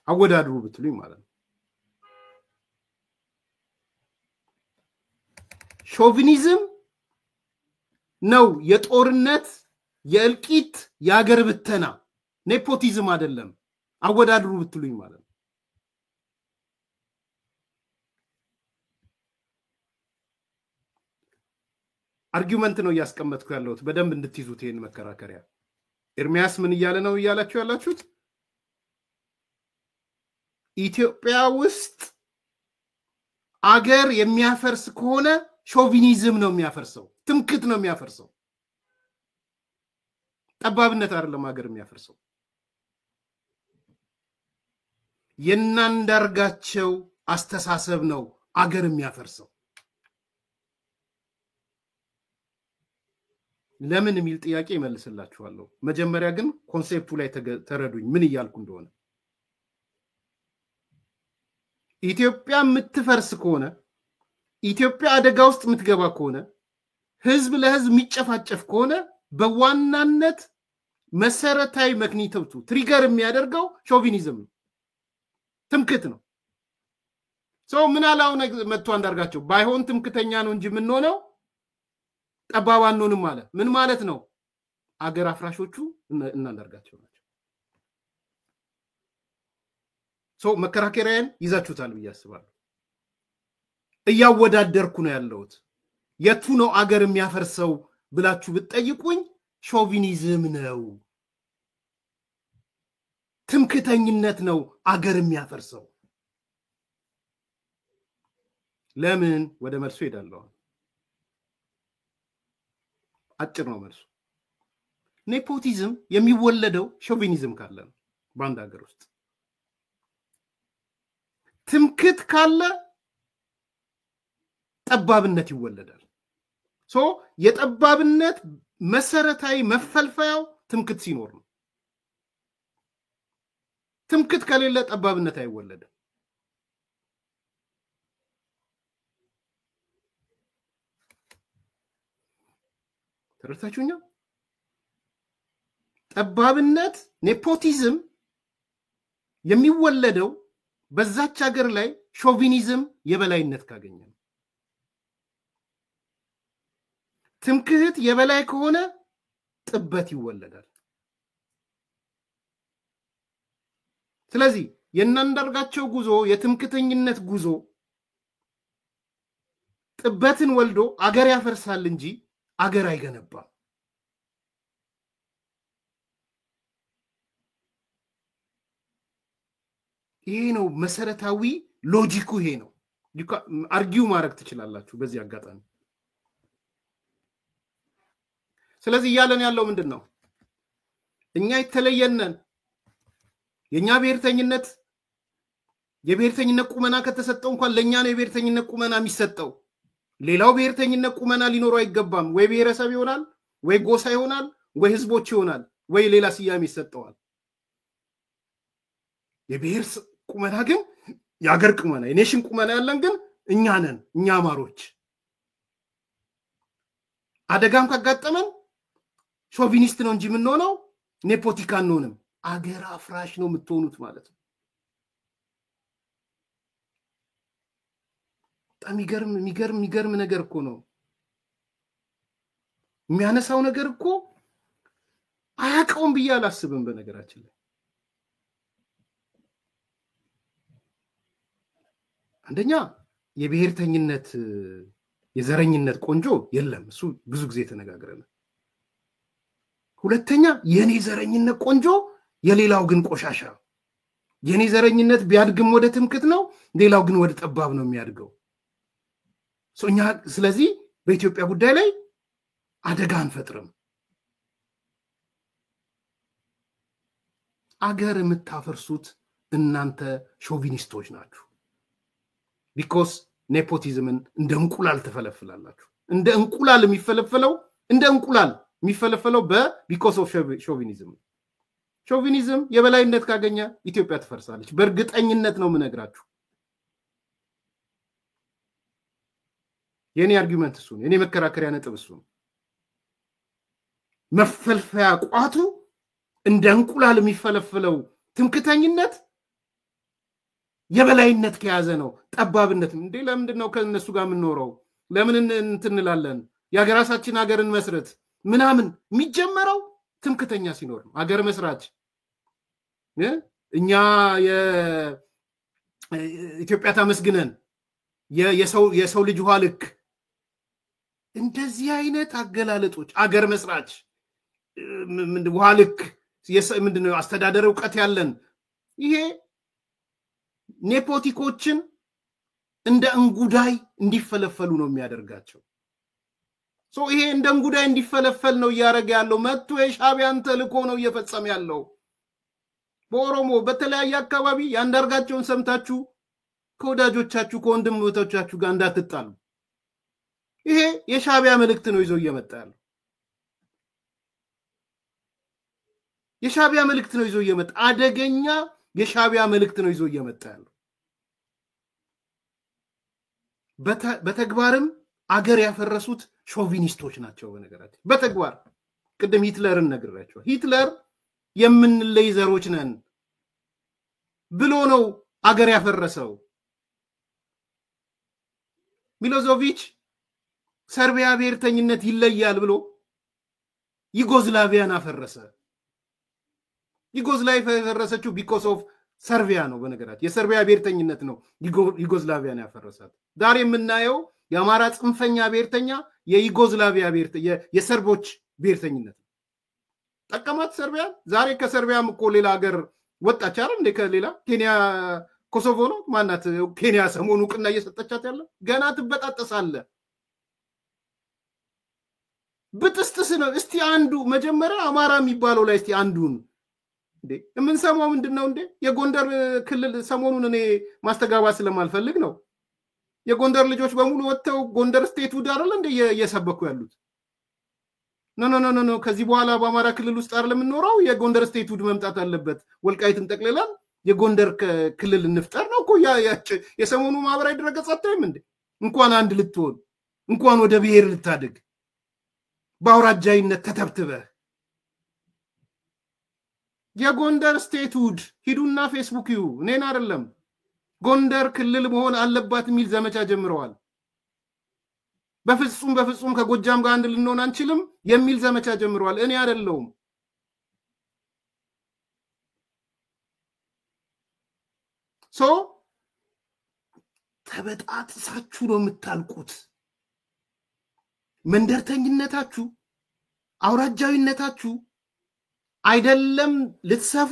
አወዳድሩ ብትሉኝ ማለት ነው። ሾቪኒዝም ነው የጦርነት የእልቂት የሀገር ብተና፣ ኔፖቲዝም አይደለም። አወዳድሩ ብትሉኝ ማለት ነው። አርጊውመንት ነው እያስቀመጥኩ ያለሁት በደንብ እንድትይዙት ይሄን መከራከሪያ። ኤርሚያስ ምን እያለ ነው እያላችሁ ያላችሁት? ኢትዮጵያ ውስጥ አገር የሚያፈርስ ከሆነ ሾቪኒዝም ነው የሚያፈርሰው፣ ትምክት ነው የሚያፈርሰው። ጠባብነት አይደለም አገር የሚያፈርሰው። የናንዳርጋቸው አስተሳሰብ ነው አገር የሚያፈርሰው። ለምን የሚል ጥያቄ ይመልስላችኋለሁ። መጀመሪያ ግን ኮንሴፕቱ ላይ ተረዱኝ ምን እያልኩ እንደሆነ። ኢትዮጵያ የምትፈርስ ከሆነ ኢትዮጵያ አደጋ ውስጥ የምትገባ ከሆነ ህዝብ ለህዝብ የሚጨፋጨፍ ከሆነ በዋናነት መሰረታዊ መክኒተውቱ ትሪገር የሚያደርገው ሾቪኒዝም ነው፣ ትምክት ነው። ሰው ምን አላው መጥቶ አንዳርጋቸው ባይሆን ትምክተኛ ነው እንጂ ምን ሆነው ጠባብ አንሆንም ማለት ምን ማለት ነው? አገር አፍራሾቹ እናንዳርጋቸው ናቸው። ሰው መከራከሪያን ይዛችሁታል ብዬ አስባለሁ። እያወዳደርኩ ነው ያለሁት። የቱ ነው አገር የሚያፈርሰው ብላችሁ ብትጠይቁኝ ሾቪኒዝም ነው፣ ትምክተኝነት ነው አገር የሚያፈርሰው። ለምን? ወደ መልሱ ሄዳለሁ። አጭር ነው መልሱ። ኔፖቲዝም የሚወለደው ሾቪኒዝም ካለ ነው በአንድ ሀገር ውስጥ ትምክት ካለ ጠባብነት ይወለዳል ሶ የጠባብነት መሰረታዊ መፈልፈያው ትምክት ሲኖር ነው ትምክት ከሌለ ጠባብነት አይወለድም ተረታችሁኛ ጠባብነት ኔፖቲዝም የሚወለደው በዛች ሀገር ላይ ሾቪኒዝም የበላይነት ካገኘ ትምክህት የበላይ ከሆነ ጥበት ይወለዳል ስለዚህ የናንዳርጋቸው ጉዞ የትምክተኝነት ጉዞ ጥበትን ወልዶ አገር ያፈርሳል እንጂ አገር አይገነባም ይሄ ነው መሰረታዊ ሎጂኩ ይሄ ነው አርጊው ማድረግ ትችላላችሁ በዚህ አጋጣሚ ስለዚህ ያለን ያለው ምንድነው እኛ የተለየነን የኛ ብሔርተኝነት የብሔርተኝነት ቁመና ከተሰጠው እንኳን ለኛ ነው የብሔርተኝነት ቁመና የሚሰጠው ሌላው ብሔርተኝነት ቁመና ሊኖር አይገባም ወይ ብሔረሰብ ይሆናል ወይ ጎሳ ይሆናል ወይ ህዝቦች ይሆናል ወይ ሌላ ስያሜ ይሰጠዋል የብሔር ቁመና ግን ያገር ቁመና የኔሽን ቁመና ያለን ግን እኛ ነን እኛ አማሮች አደጋም ካጋጠመን ሾቪኒስት ነው እንጂ ምን ሆነው ኔፖቲካ ነውንም አገር አፍራሽ ነው የምትሆኑት ማለት ነው በጣም የሚገርም ነገር እኮ ነው የሚያነሳው ነገር እኮ አያውቀውም ብዬ አላስብም በነገራችን ላይ አንደኛ የብሔርተኝነት የዘረኝነት ቆንጆ የለም እሱ ብዙ ጊዜ ተነጋግረናል ሁለተኛ የኔ ዘረኝነት ቆንጆ የሌላው ግን ቆሻሻ የኔ ዘረኝነት ቢያድግም ወደ ትምክት ነው ሌላው ግን ወደ ጠባብ ነው የሚያድገው ሶኛ ስለዚህ በኢትዮጵያ ጉዳይ ላይ አደጋ አንፈጥርም አገር የምታፈርሱት እናንተ ሾቪኒስቶች ናችሁ because ኔፖቲዝምን እንደ እንቁላል ተፈለፍላላችሁ እንደ እንቁላል የሚፈለፈለው because of ሾቪኒዝም የበላይነት ካገኘ ኢትዮጵያ ትፈርሳለች በእርግጠኝነት ነው ምነግራችሁ የኔ አርጊውመንት እሱ ነው የኔ መከራከሪያ ነጥብ እሱ ነው መፈልፈያ ቋቱ እንደ እንቁላል የሚፈለፈለው ትምክተኝነት የበላይነት ከያዘ ነው ጠባብነት እንዴ ለምንድነው ከነሱ ጋር ምንኖረው ለምን እንትንላለን ያገራሳችን ሀገርን መስረት ምናምን የሚጀመረው ትምክተኛ ሲኖር ነው ሀገር መስራች እኛ የኢትዮጵያ ታመስግነን የሰው ልጅ ኋልክ እንደዚህ አይነት አገላለጦች ሀገር መስራች ኋልክ ምንድነው አስተዳደር ዕውቀት ያለን ይሄ ኔፖቲኮችን እንደ እንጉዳይ እንዲፈለፈሉ ነው የሚያደርጋቸው ይሄ እንደ እንጉዳይ እንዲፈለፈል ነው ያረጋ ያለው መጥቶ የሻቢያን ተልኮ ነው እየፈጸመ ያለው በኦሮሞ በተለያየ አካባቢ ያንዳርጋቸውን ሰምታችሁ ከወዳጆቻችሁ ከወንድሞቻችሁ ጋር እንዳትጣሉ ይሄ የሻቢያ መልእክት ነው ይዞ እየመጣ ያለው የሻቢያ መልእክት ነው ይዞ እየመጣ አደገኛ የሻቢያ መልእክት ነው ይዞ እየመጣ ያለው በተግባርም አገር ያፈረሱት ሾቪኒስቶች ናቸው በነገራችን በተግባር ቅድም ሂትለርን ነግራቸው ሂትለር የምንለይ ዘሮች ነን ብሎ ነው አገር ያፈረሰው ሚሎዞቪች ሰርቢያ ብሔርተኝነት ይለያል ብሎ ዩጎዝላቪያን አፈረሰ ዩጎዝላቪያ ያፈረሰችው because of ሰርቢያ ነው በነገራችን የሰርቢያ ብሔርተኝነት ነው ዩጎዝላቪያን ያፈረሳት ዛሬ የምናየው የአማራ ጽንፈኛ ብሔርተኛ የዩጎዝላቪያ የሰርቦች ብሔርተኝነት ጠቀማት ሰርቢያ ዛሬ ከሰርቢያም እኮ ሌላ ሀገር ወጣች አይደል እንደ ከሌላ ኬንያ ኮሶቮ ነው ማናት ኬንያ ሰሞኑ ቅና እየሰጠቻት ያለ ገና ትበጣጠሳለ ብጥስጥስ ነው። እስቲ አንዱ መጀመሪያ አማራ የሚባለው ላይ እስቲ አንዱን እንዴ የምንሰማው ምንድነው እንዴ? የጎንደር ክልል ሰሞኑን እኔ ማስተጋባት ስለማልፈልግ ነው። የጎንደር ልጆች በሙሉ ወጥተው ጎንደር ስቴት ውድ አይደል እንዴ እየሰበኩ ያሉት? ኖ ከዚህ በኋላ በአማራ ክልል ውስጥ አይደል የምንኖረው? የጎንደር ስቴት ውድ መምጣት አለበት። ወልቃይትን ጠቅልለን የጎንደር ክልል እንፍጠር ነው እኮ የሰሞኑ ማህበራዊ ድረገጽ አታይም እንዴ? እንኳን አንድ ልትሆን እንኳን ወደ ብሔር ልታድግ በአውራጃይነት ተተብትበህ የጎንደር ስቴት ውድ ሂዱና ፌስቡክ ይዩ። እኔን አይደለም ጎንደር ክልል መሆን አለባት የሚል ዘመቻ ጀምረዋል። በፍጹም ከጎጃም ጋር አንድ ልንሆን አንችልም የሚል ዘመቻ ጀምረዋል። እኔ አይደለሁም። ሶ ተበጣጥሳችሁ ነው የምታልቁት። መንደርተኝነታችሁ አውራጃዊነታችሁ አይደለም ልትሰፉ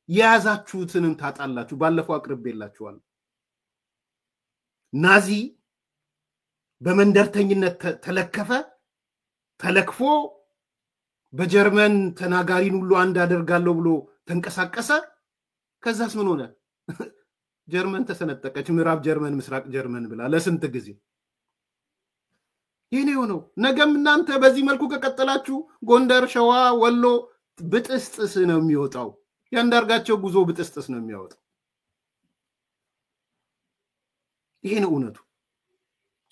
የያዛችሁትንም ታጣላችሁ። ባለፈው አቅርቤላችኋል። ናዚ በመንደርተኝነት ተለክፎ በጀርመን ተናጋሪን ሁሉ አንድ አደርጋለሁ ብሎ ተንቀሳቀሰ። ከዛስ ምን ሆነ? ጀርመን ተሰነጠቀች። ምዕራብ ጀርመን፣ ምስራቅ ጀርመን ብላ ለስንት ጊዜ ይሄ ነው። ነገም እናንተ በዚህ መልኩ ከቀጠላችሁ ጎንደር፣ ሸዋ፣ ወሎ ብጥስጥስ ነው የሚወጣው። ያንዳርጋቸው ጉዞ ብጥስጥስ ነው የሚያወጣው። ይሄ ነው እውነቱ።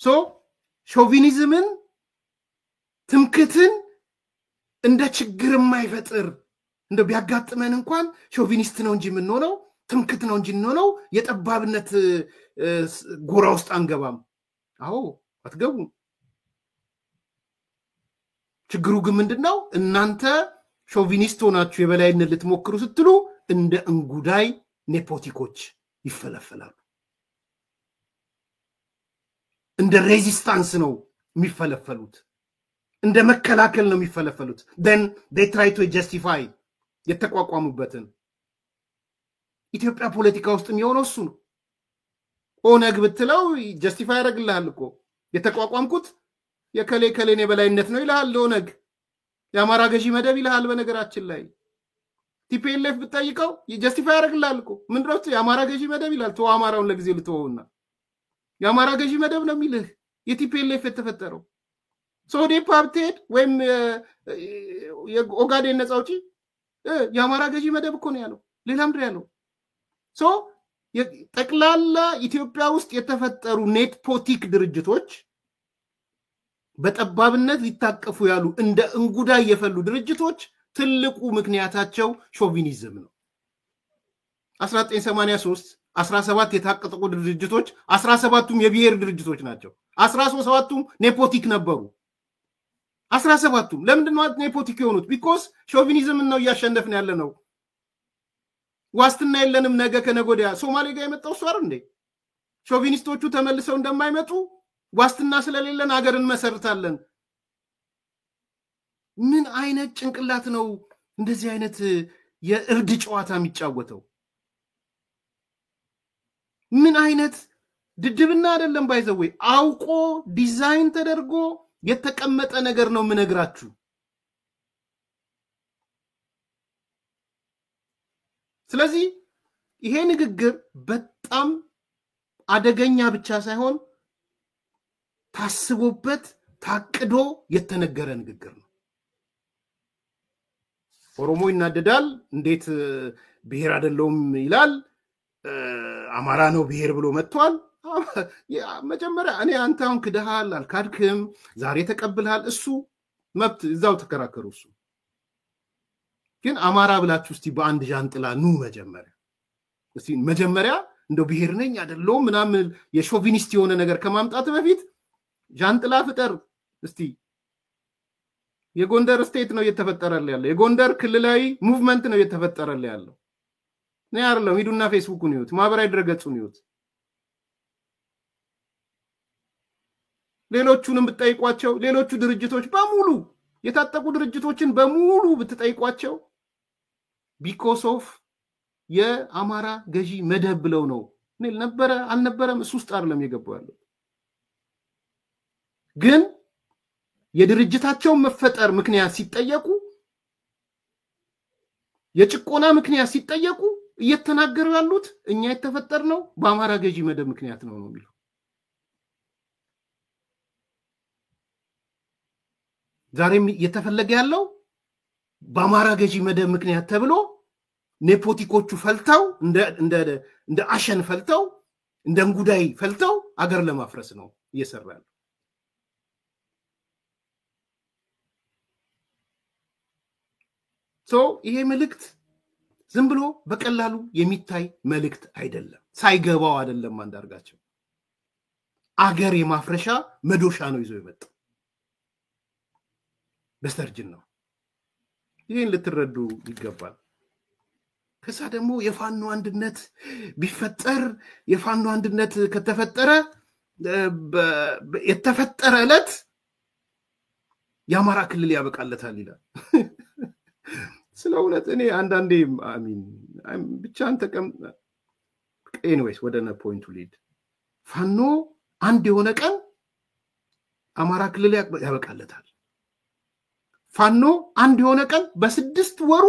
ሶ ሾቪኒዝምን ትምክትን እንደ ችግር የማይፈጥር እንደ ቢያጋጥመን እንኳን ሾቪኒስት ነው እንጂ የምንሆነው ትምክት ነው እንጂ የምንሆነው የጠባብነት ጎራ ውስጥ አንገባም። አዎ አትገቡም። ችግሩ ግን ምንድነው? እናንተ ሾቪኒስት ሆናችሁ የበላይነት ልትሞክሩ ስትሉ እንደ እንጉዳይ ኔፖቲኮች ይፈለፈላሉ። እንደ ሬዚስታንስ ነው የሚፈለፈሉት። እንደ መከላከል ነው የሚፈለፈሉት። then they try to justify የተቋቋሙበትን። ኢትዮጵያ ፖለቲካ ውስጥ የሚሆነው እሱ ነው። ኦነግ ብትለው ጀስቲፋይ ያደርግልሃል እኮ የተቋቋምኩት የከሌን የበላይነት ነው ይልሃል ኦነግ። የአማራ ገዢ መደብ ይልሃል። በነገራችን ላይ ቲፒኤልኤፍ ብትጠይቀው ጀስቲፋይ ያደርግልሃል እኮ ምንድነው የአማራ ገዢ መደብ ይላል። ተው አማራውን ለጊዜ ልተወውና የአማራ ገዢ መደብ ነው የሚልህ የቲፒኤልኤፍ የተፈጠረው። ሶዴፓ ብትሄድ ወይም የኦጋዴን ነፃ አውጪ የአማራ ገዢ መደብ እኮ ነው ያለው። ሌላ ምንድን ያለው? ሶ ጠቅላላ ኢትዮጵያ ውስጥ የተፈጠሩ ኔፖቲክ ድርጅቶች በጠባብነት ሊታቀፉ ያሉ እንደ እንጉዳይ የፈሉ ድርጅቶች ትልቁ ምክንያታቸው ሾቪኒዝም ነው። 1983 17 የታቀጠቁ ድርጅቶች 17ቱም የብሔር ድርጅቶች ናቸው። 13ቱም ኔፖቲክ ነበሩ። 17ቱም ለምንድን ነው ኔፖቲክ የሆኑት? ቢኮዝ ሾቪኒዝም ነው እያሸነፍን ያለ ነው። ዋስትና የለንም። ነገ ከነጎዲያ ሶማሌ ጋር የመጣው እሱ አይደል እንዴ? ሾቪኒስቶቹ ተመልሰው እንደማይመጡ ዋስትና ስለሌለን ሀገር እንመሰርታለን። ምን አይነት ጭንቅላት ነው እንደዚህ አይነት የእርድ ጨዋታ የሚጫወተው? ምን አይነት ድድብና አይደለም ባይዘው አውቆ ዲዛይን ተደርጎ የተቀመጠ ነገር ነው የምነግራችሁ። ስለዚህ ይሄ ንግግር በጣም አደገኛ ብቻ ሳይሆን ታስቦበት ታቅዶ የተነገረ ንግግር ነው። ኦሮሞ ይናደዳል። እንዴት ብሔር አይደለም ይላል። አማራ ነው ብሔር ብሎ መጥቷል። መጀመሪያ እኔ አንተ አሁን ክደሃል አልካድክም ዛሬ ተቀብልሃል እሱ መብት እዛው ተከራከሩ። እሱ ግን አማራ ብላችሁ እስቲ በአንድ ጃንጥላ ኑ መጀመሪያ እንደው ብሔር ነኝ አይደለም ምናምን የሾቪኒስት የሆነ ነገር ከማምጣት በፊት ጃንጥላ ፍጠር እስቲ። የጎንደር ስቴት ነው እየተፈጠረለ ያለው። የጎንደር ክልላዊ ሙቭመንት ነው እየተፈጠረለ ያለው። ነው ያለው። ሂዱና ፌስቡክን ይዩት፣ ማህበራዊ ድረገጹን ይዩት። ሌሎቹንም ብትጠይቋቸው ሌሎቹ ድርጅቶች በሙሉ የታጠቁ ድርጅቶችን በሙሉ ብትጠይቋቸው ቢኮዝ ኦፍ የአማራ ገዢ መደብ ብለው ነው ነበረ አልነበረም እሱ ውስጥ አይደለም የገባው ያለው። ግን የድርጅታቸው መፈጠር ምክንያት ሲጠየቁ የጭቆና ምክንያት ሲጠየቁ እየተናገሩ ያሉት እኛ የተፈጠርነው በአማራ ገዢ መደብ ምክንያት ነው የሚሉ ዛሬም የተፈለገ ያለው በአማራ ገዢ መደብ ምክንያት ተብሎ ኔፖቲኮቹ ፈልተው እንደ አሸን ፈልተው እንደ እንጉዳይ ፈልተው አገር ለማፍረስ ነው እየሰራሉ ይሄ መልእክት ዝም ብሎ በቀላሉ የሚታይ መልእክት አይደለም ሳይገባው አይደለም አንዳርጋቸው አገር የማፍረሻ መዶሻ ነው ይዞ የመጣው በስተርጅን ነው ይሄን ልትረዱ ይገባል ከዛ ደግሞ የፋኖ አንድነት ቢፈጠር የፋኖ አንድነት ከተፈጠረ የተፈጠረ ዕለት የአማራ ክልል ያበቃለታል ይላል ስለውነት እኔ አንዳንዴ አሚን ብቻ አንተቀም ኤኒዌይስ ወደነ ፖይንቱ ሊድ ፋኖ አንድ የሆነ ቀን አማራ ክልል ያበቃለታል ፋኖ አንድ የሆነ ቀን በ6 ወሩ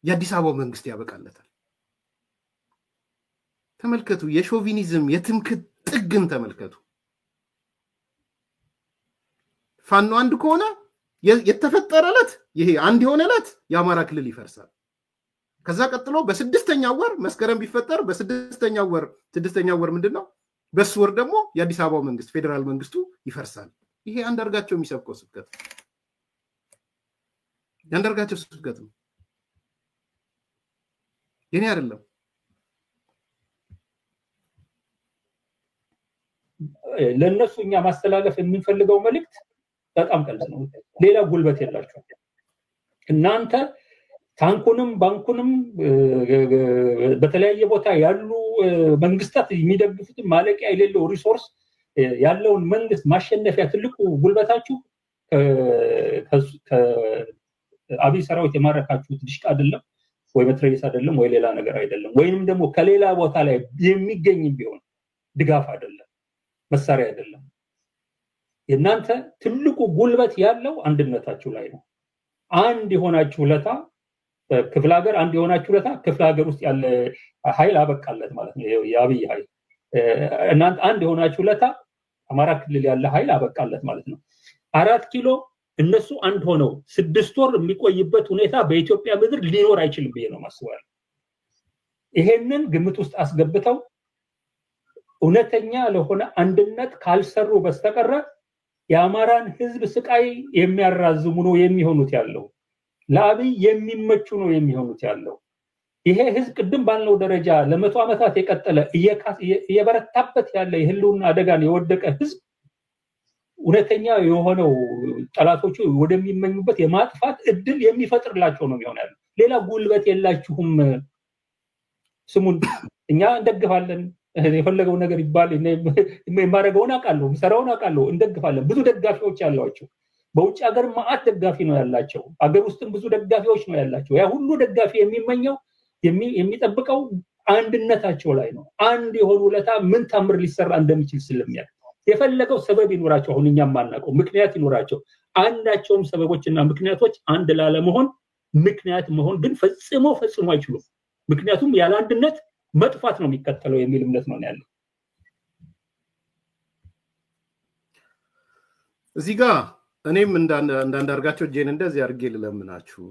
የአዲስ አበባ መንግስት ያበቃለታል ተመልከቱ የሾቪኒዝም የትምክት ጥግን ተመልከቱ ፋኖ አንድ ከሆነ የተፈጠረለት ይሄ አንድ የሆነለት የአማራ ክልል ይፈርሳል ከዛ ቀጥሎ በ6ኛው ወር መስከረም ቢፈጠር በ6ኛው ወር ምንድነው በሱ ወር ደግሞ የአዲስ አበባ መንግስት ፌደራል መንግስቱ ይፈርሳል ይሄ አንዳርጋቸው የሚሰብከው ስብከት አንዳርጋቸው ስብከት ነው የኔ አይደለም ለነሱኛ ማስተላለፍ የምንፈልገው መልእክት በጣም ቀላል ነው ሌላ ጉልበት የላችሁ እናንተ ታንኩንም ባንኩንም በተለያየ ቦታ ያሉ መንግስታት የሚደግፉት ማለቂያ የሌለው ሪሶርስ ያለውን መንግስት ማሸነፊያ ትልቁ ጉልበታችሁ አብይ ሰራዊት የማረካችሁት ድሽቃ አይደለም ወይ መትረየስ አይደለም ወይ ሌላ ነገር አይደለም ወይንም ደግሞ ከሌላ ቦታ ላይ የሚገኝ ቢሆን ድጋፍ አይደለም መሳሪያ አይደለም የናንተ ትልቁ ጉልበት ያለው አንድነታችሁ ላይ ነው አንድ የሆናችሁ ለታ ክፍለ ሀገር አንድ የሆናችሁ ለታ ክፍለ ሀገር ውስጥ ያለ ኃይል አበቃለት ማለት ነው የአብይ ኃይል እናንተ አንድ የሆናችሁ ለታ አማራ ክልል ያለ ኃይል አበቃለት ማለት ነው 4 ኪሎ እነሱ አንድ ሆነው 6 ወር የሚቆይበት ሁኔታ በኢትዮጵያ ምድር ሊኖር አይችልም ብዬ ነው ማስዋል ይሄንን ግምት ውስጥ አስገብተው እውነተኛ ለሆነ አንድነት ካልሰሩ በስተቀር የአማራን ህዝብ ስቃይ የሚያራዝሙ ነው የሚሆኑት ያለው ለአብይ የሚመቹ ነው የሚሆኑት ያለው ይሄ ህዝብ ቅድም ባልነው ደረጃ ለ100 ዓመታት የቀጠለ እየበረታበት ያለ የህልውና አደጋን የወደቀ ህዝብ እውነተኛ የሆነው ጠላቶቹ ወደሚመኙበት የማጥፋት እድል የሚፈጥርላቸው ነው የሚሆነው ሌላ ጉልበት የላችሁም ስሙን እኛ እንደግፋለን የፈለገው ነገር ይባል የማረጋውን አቃለው ሰራውን አቃለው እንደግፋለን ብዙ ደጋፊዎች ያሏቸው በውጭ ሀገር ማአት ደጋፊ ነው ያላቸው ሀገር ውስጥም ብዙ ደጋፊዎች ነው ያላቸው ያ ሁሉ ደጋፊ የሚመኘው የሚጠብቀው አንድነታቸው ላይ ነው አንድ የሆኑ ለታ ምን ታምር ሊሰራ እንደሚችል ስለሚያውቅ የፈለገው ሰበብ ይኖራቸው አሁን እኛም ማናቀው ምክንያት ይኖራቸው አንዳቸውም ሰበቦችና ምክንያቶች አንድ ላለመሆን ምክንያት መሆን ግን ፈጽሞ አይችሉም ምክንያቱም ያለ አንድነት መጥፋት ነው የሚከተለው የሚል እምነት ነው ያለው እዚህ ጋር እኔም እንዳንዳርጋቸው ጄን እንደዚህ አርጌ ለምናችሁ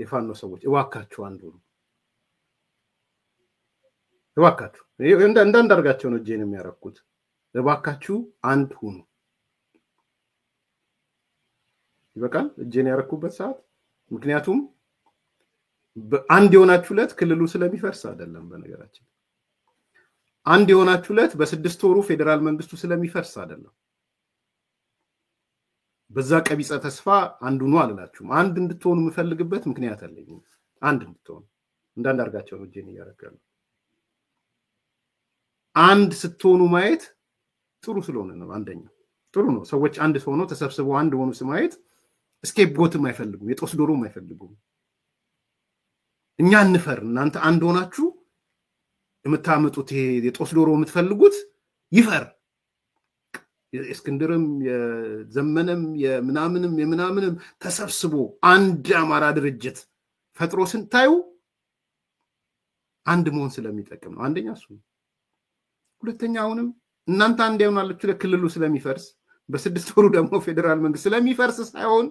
የፋኖ ሰዎች እዋካችሁ አንዱ እዋካችሁ እንዳንዳርጋቸው ነው ጄን የሚያረኩት እባካችሁ አንድ ሁኑ ይበቃል ጄን ያረኩበት ሰዓት ምክንያቱም አንድ የሆናችሁለት ክልሉ ስለሚፈርስ አይደለም በነገራችን አንድ የሆናችሁለት በ6 ወሩ ፌደራል መንግስቱ ስለሚፈርስ አይደለም በዛ ቀቢጸ ተስፋ አንዱ ነው አላላችሁም አንድ እንድትሆኑ የምፈልግበት ምክንያት አለኝ አንድ እንድትሆኑ እንዳንዳርጋቸው ነው ጄን ያረጋሉ አንድ ስትሆኑ ማየት ጥሩ ስለሆነ ነው አንደኛ ጥሩ ነው ሰዎች አንድ ሆኖ ተሰብስበው አንድ ሆኖ ስማየት እስኬፕ ጎትም አይፈልጉም የጦስ ዶሮም አይፈልጉም እኛ እንፈር እናንተ አንድ ሆናችሁ የምታመጡት የጦስ ዶሮ የምትፈልጉት ይፈር የእስክንድርም የዘመነም የምናምንም ተሰብስቦ አንድ አማራ ድርጅት ፈጥሮ ስንታዩ አንድ መሆን ስለሚጠቅም ነው። አንደኛ እሱ። ሁለተኛ አሁንም እናንተ አንድ ያውናላችሁ ለክልሉ ስለሚፈርስ በ6 ወሩ ደግሞ ፌደራል መንግስት ስለሚፈርስ ሳይሆን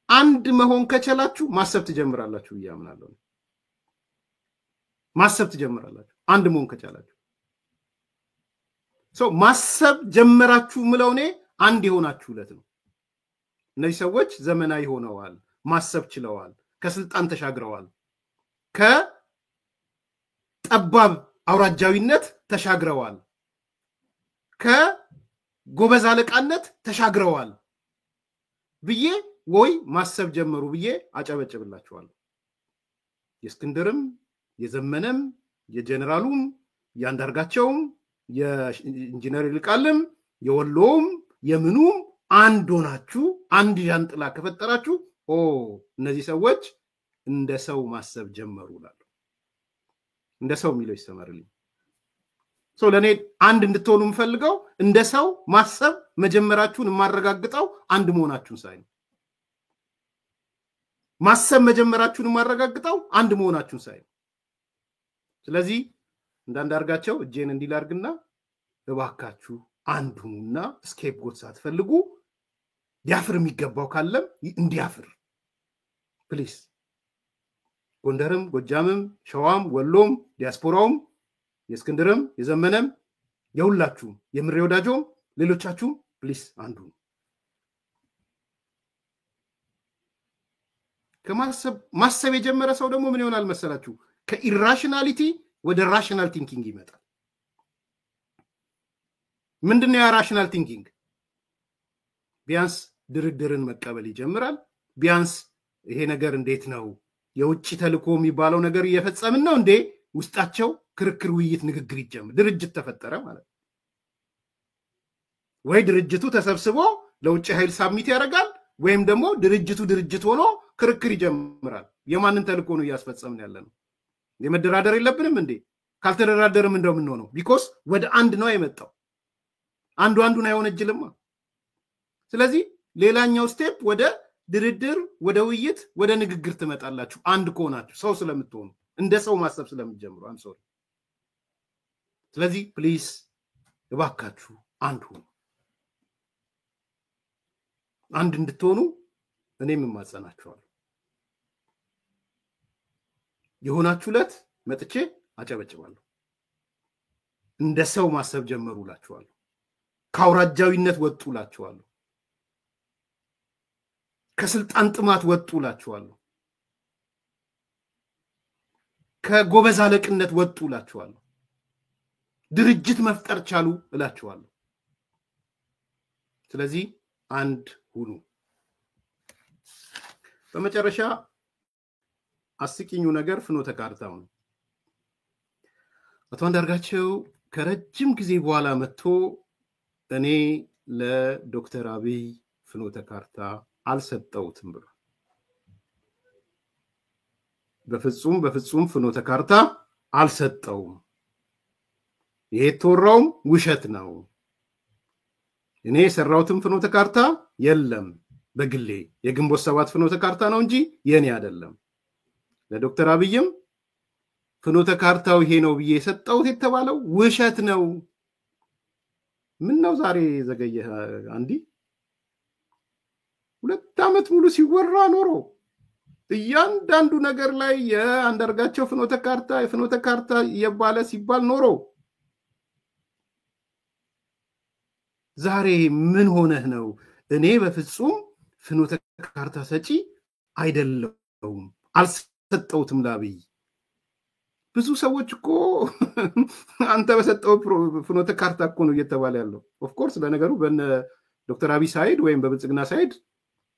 አንድ መሆን ከቻላችሁ ማሰብ ትጀምራላችሁ ያምናለሁ። ማሰብ ትጀምራላችሁ አንድ መሆን ከቻላችሁ። ማሰብ ጀመራችሁ ምለው እኔ አንድ የሆናችሁ ለት ነው። እነዚህ ሰዎች ዘመናዊ ሆነዋል፣ ማሰብ ችለዋል፣ ከስልጣን ተሻግረዋል፣ ከጠባብ አውራጃዊነት ተሻግረዋል፣ ከጎበዝ አለቃነት ተሻግረዋል ብዬ ወይ ማሰብ ጀመሩ ብዬ አጨበጭብላችኋለሁ። የእስክንድርም የዘመነም የጀነራሉም ያንዳርጋቸውም የኢንጂነር ይልቃልም የወሎም የምኑም አንድ ሆናችሁ አንድ ጃንጥላ ከፈጠራችሁ እነዚህ ሰዎች እንደ ሰው ማሰብ ጀመሩ ይላሉ። እንደ ሰው የሚለው ይሰመርልኝ። ለኔ አንድ እንድትሆኑ የምፈልገው እንደ ሰው ማሰብ መጀመራችሁን የማረጋግጠው አንድ መሆናችሁን ሳይ ነው። ማሰብ መጀመራችሁን የማረጋግጠው አንድ መሆናችሁን ሳይ ነው። ስለዚህ እንዳንዳርጋቸው እጄን እንዲላርግና እባካችሁ አንድ ሁኑና ስኬፕ ጎት ሳትፈልጉ ያፍር የሚገባው ካለም እንዲያፍር ፕሊዝ። ጎንደርም ጎጃምም ሸዋም ወሎም ዲያስፖራውም የእስክንድርም የዘመነም የሁላችሁም የምሬ ወዳጆም ሌሎቻችሁም ፕሊዝ አንዱ ከማሰብ የጀመረ ሰው ደግሞ ምን ይሆናል መሰላችሁ? ከኢራሽናሊቲ ወደ ራሽናል ቲንኪንግ ይመጣል። ምንድነው ያ ራሽናል ቲንኪንግ? ቢያንስ ድርድርን መቀበል ይጀምራል። ቢያንስ ይሄ ነገር እንዴት ነው የውጭ ተልኮ የሚባለው ነገር እየፈጸምን ነው እንዴ? ውስጣቸው ክርክር፣ ውይይት፣ ንግግር ይጀምር። ድርጅት ተፈጠረ ማለት ነው። ወይ ድርጅቱ ተሰብስቦ ለውጭ ኃይል ሳብሚት ያደርጋል ወይም ደግሞ ድርጅቱ ድርጅት ሆኖ ክርክር ይጀምራል። የማንን ተልኮ ነው እያስፈጸምን ያለ ነው? የመደራደር የለብንም እንዴ? ካልተደራደርም እንደው ምን ሆነው? ቢኮዝ ወደ አንድ ነው የመጣው። አንዱ አንዱን አይወነጅልማ። ስለዚህ ሌላኛው ስቴፕ ወደ ድርድር፣ ወደ ውይይት፣ ወደ ንግግር ትመጣላችሁ። አንድ ከሆናችሁ ሰው ስለምትሆኑ እንደ ሰው ማሰብ ስለምትጀምሩ አም ሶሪ። ስለዚህ ፕሊዝ እባካችሁ አንድ ሁኑ። አንድ እንድትሆኑ እኔም እማጸናችኋለሁ። የሆናችሁለት መጥቼ አጨበጭባለሁ። እንደ ሰው ማሰብ ጀመሩላችኋለሁ። ከአውራጃዊነት ወጡላችኋለሁ። ከስልጣን ጥማት ወጡላችኋለሁ። ከጎበዝ አለቅነት ወጡላችኋለሁ። ድርጅት መፍጠር ቻሉ እላችኋለሁ። ስለዚህ አንድ ሁኑ። በመጨረሻ አስቂኙ ነገር ፍኖተ ካርታው ነው። አቶ አንዳርጋቸው ከረጅም ጊዜ በኋላ መጥቶ እኔ ለዶክተር አብይ ፍኖተ ካርታ አልሰጠውትም ብሎ በፍጹም ፍኖተ ካርታ አልሰጠውም። ይሄ ተወራውም ውሸት ነው። እኔ የሰራውትም ፍኖተ ካርታ የለም። በግሌ የግንቦት 7 ፍኖተ ካርታ ነው እንጂ የኔ አይደለም። ለዶክተር አብይም ፍኖተ ካርታው ይሄ ነው ብዬ የሰጠውት የተባለው ውሸት ነው። ምን ነው ዛሬ ዘገየ? አንዲ 2 ዓመት ሙሉ ሲወራ ኖሮ እያንዳንዱ ነገር ላይ የአንዳርጋቸው ፍኖተ ካርታ እየባለ ሲባል ኖሮ ዛሬ ምን ሆነህ ነው? እኔ በፍጹም ፍኖተ ካርታ ሰጪ አይደለሁም፣ አልሰጠውትም ለአብይ። ብዙ ሰዎች እኮ አንተ በሰጠው ፍኖተ ካርታ እኮ ነው እየተባለ ያለው። ኦፍ ኮርስ ለነገሩ በነ ዶክተር አብይ ሳይድ ወይም በብልጽግና ሳይድ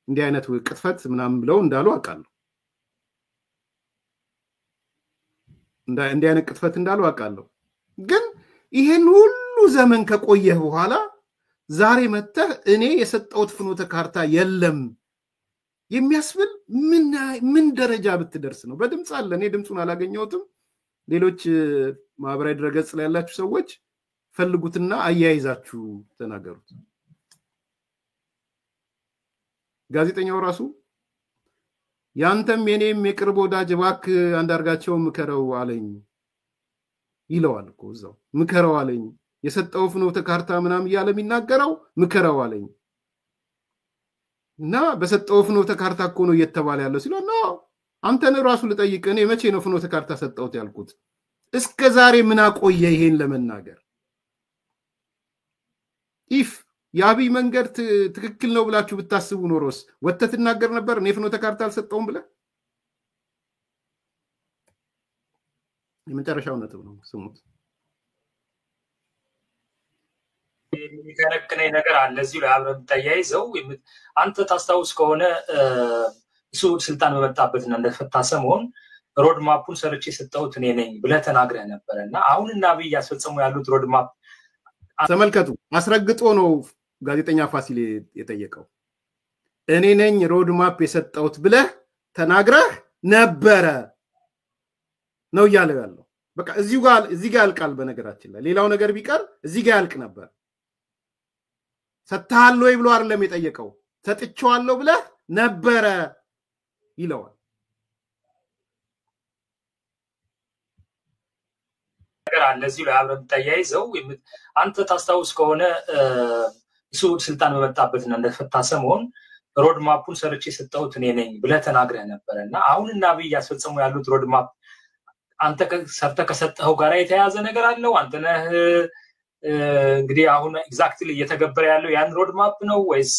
እንዲህ አይነት ቅጥፈት ምናምን ብለው እንዳሉ አውቃለሁ። እንዲህ አይነት ቅጥፈት እንዳሉ አውቃለሁ። ግን ይሄን ሁሉ ዘመን ከቆየህ በኋላ ዛሬ መተህ እኔ የሰጠውት ፍኖተ ካርታ የለም የሚያስብል ምን ደረጃ ብትደርስ ነው? በድምጽ አለ። እኔ ድምጹን አላገኘሁትም። ሌሎች ማህበራዊ ድረገጽ ላይ ያላችሁ ሰዎች ፈልጉትና አያይዛችሁ ተናገሩት። ጋዜጠኛው ራሱ ያንተም የኔም የቅርብ ወዳጅ እባክህ አንዳርጋቸው ምከረው አለኝ ይለዋል እኮ እዛው ምከረው አለኝ የሰጠው ፍኖተ ካርታ ምናም እያለ የሚናገረው ምከረው አለኝ እና በሰጠው ፍኖተ ካርታ እኮ ነው እየተባለ ያለው ሲለው ነው አንተን ራሱ ልጠይቅ እኔ መቼ ነው ፍኖተ ካርታ ሰጠውት ያልኩት እስከ ዛሬ ምን አቆየ ይሄን ለመናገር ኢፍ የአብይ መንገድ ትክክል ነው ብላችሁ ብታስቡ ኖሮስ ወተት ተናገር ነበር እኔ ፍኖተ ካርታ አልሰጠውም ብለ የመጨረሻው ነጥብ ነው ስሙት የሚከነክነኝ ነገር አለ እዚህ ላይ አብረን ተያይዘው አንተ ታስታውስ ከሆነ እሱ ስልጣን በመጣበትና እንደፈታ ሰሞን ሮድ ማፑን ሰርቼ ሰጠሁት እኔ ነኝ ብለህ ተናግረህ ነበርና አሁንና አብይ ያስፈጸሙ ያሉት ሮድ ማፕ ተመልከቱ አስረግጦ ነው ጋዜጠኛ ፋሲል የጠየቀው እኔ ነኝ ሮድ ማፕ የሰጠሁት ብለህ ተናግረህ ነበረ ነው ያለው በቃ እዚህ ጋር ያልቃል በነገራችን ላይ ሌላው ነገር ቢቀር እዚህ ጋር ያልቅ ነበር ሰጥተሃል ወይ ብሎ አይደለም የጠየቀው ሰጥቼዋለሁ ብለህ ነበረ ይለዋል ነገር አለ እዚህ ላይ አብረን ተያይዘው አንተ ታስታውስ ከሆነ እሱ ስልጣን በመጣበትና እንደፈታ ሰሞን ሮድ ማፑን ሰርቼ ሰጠሁት እኔ ነኝ ብለህ ተናግረህ ነበርና አሁንና አብይ ያስፈጸሙ ያሉት ሮድ ማፕ አንተ ሰርተ ከሰጠኸው ጋር የተያያዘ ነገር አለው አንተ ነህ እንግዲህ አሁን ኤግዛክትሊ እየተገበረ ያለው ያን ሮድ ማፕ ነው ወይስ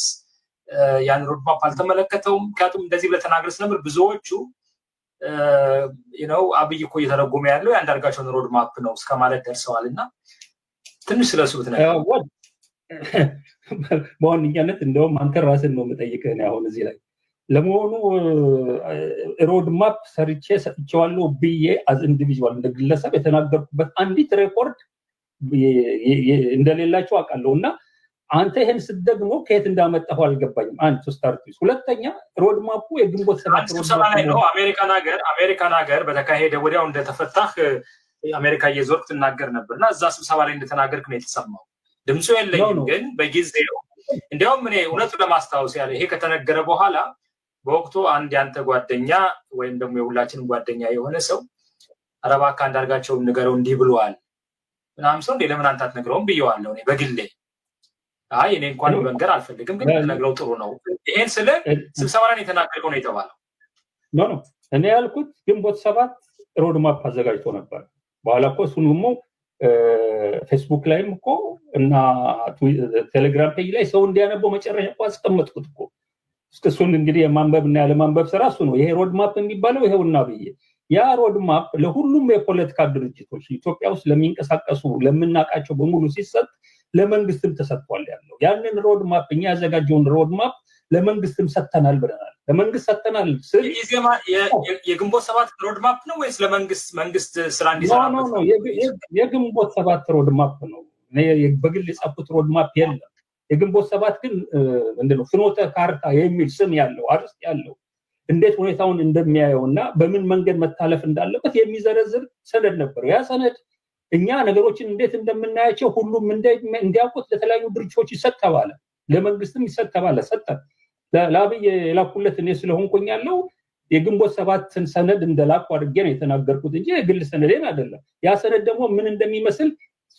ያን ሮድ ማፕ አልተመለከተውም ካቱም እንደዚህ ብለህ ተናግረህ ነበር ብዙዎቹ አብይ እኮ እየተረጎመ ያለው ያንዳርጋቸውን ሮድ ማፕ ነው እስከማለት ደርሰዋልና ትንሽ ስለሱ ብትነግረን በዋነኛነት እንደውም አንተ ራስን ነው የምጠይቅህ ነው አሁን እዚህ ላይ ለመሆኑ ሮድ ማፕ ሰርቼ ሰጥቼዋለሁ ብዬ አዝ ኢንዲቪጁዋል እንደግለሰብ የተናገርኩበት አንዲት ሬኮርድ እንደሌላቸው አውቃለሁና አንተ ይሄን ስትደግሞ ከየት እንዳመጣው አልገባኝም አንተ ስታርቲስ ሁለተኛ ሮድ ማፑ የግንቦት ሰባት ሮድ ማፕ ነው አሜሪካን ሀገር በተካሄደ ወዲያው እንደተፈታህ አሜሪካ እየዞርክ ትናገር ነበርና እዛ ስብሰባ ላይ እንደተናገርክ ነው የተሰማው ድምጹ የለኝም ግን በጊዜው እንዲያውም እኔ እውነቱ ለማስታወስ ያለ ይሄ ከተነገረ በኋላ በወቅቱ አንድ ያንተ ጓደኛ ወይም ደግሞ የሁላችንም ጓደኛ የሆነ ሰው አረባካ አንዳርጋቸው ንገረው እንዲህ ብሏል ምናምን ሰው ለምን አንተ አትነግረውም ብየዋለሁ እኔ በግሌ አይ እኔ እንኳን መንገር አልፈልግም ግን ተነግረው ጥሩ ነው ይሄን ስለ ስብሰባ ላይ የተናገረው ነው የተባለው ኖ እኔ ያልኩት ግንቦት ሰባት ሮድ ማፕ አዘጋጅቶ ነበር በኋላ እኮ እሱንም ፌስቡክ ላይም እኮ እና ቴሌግራም ፔጅ ላይ ሰው እንዲያነበው መጨረሻ እኮ አስቀመጥኩት እኮ እስከሱን እንግዲህ የማንበብና ያለማንበብ ስራ እሱ ነው ይሄ ሮድ ማፕ የሚባለው ይሄውና ብዬ ያ ሮድ ማፕ ለሁሉም የፖለቲካ ድርጅቶች ኢትዮጵያ ውስጥ ለሚንቀሳቀሱ ለምናቃቸው በሙሉ ሲሰጥ ለመንግስትም ተሰጥቷል ያለው ያንን ሮድ ማፕ እኛ ያዘጋጀውን ሮድ ማፕ ለመንግስትም ሰጥተናል ብለናል ለመንግስት ሰጥተናል ስለዚህ የግንቦት ሰባት ሮድ ማፕ ነው ወይስ ለመንግስት ስራ እንዲሰራ ነው የግንቦት ሰባት ሮድ ማፕ ነው በግል የጻፉት ሮድ ማፕ የለም የግንቦት ሰባት ግን እንደው ፍኖተ ካርታ የሚል ስም ያለው አርዕስት ያለው እንዴት ሁኔታውን እንደሚያየውና በምን መንገድ መታለፍ እንዳለበት የሚዘረዝር ሰነድ ነበር ያ ሰነድ እኛ ነገሮችን እንዴት እንደምናያቸው ሁሉም እንዲያውቁት ለተለያዩ ድርጅቶች ይሰጣባለ ለመንግስትም ይሰጣባለ ሰጠ ለአብይ የላኩለት እኔ ስለሆንኩኝ ያለው የግንቦት ሰባትን ሰነድ እንደላኩ አድርጌ ነው የተናገርኩት እንጂ የግል ሰነዴን አይደለም ያ ሰነድ ደግሞ ምን እንደሚመስል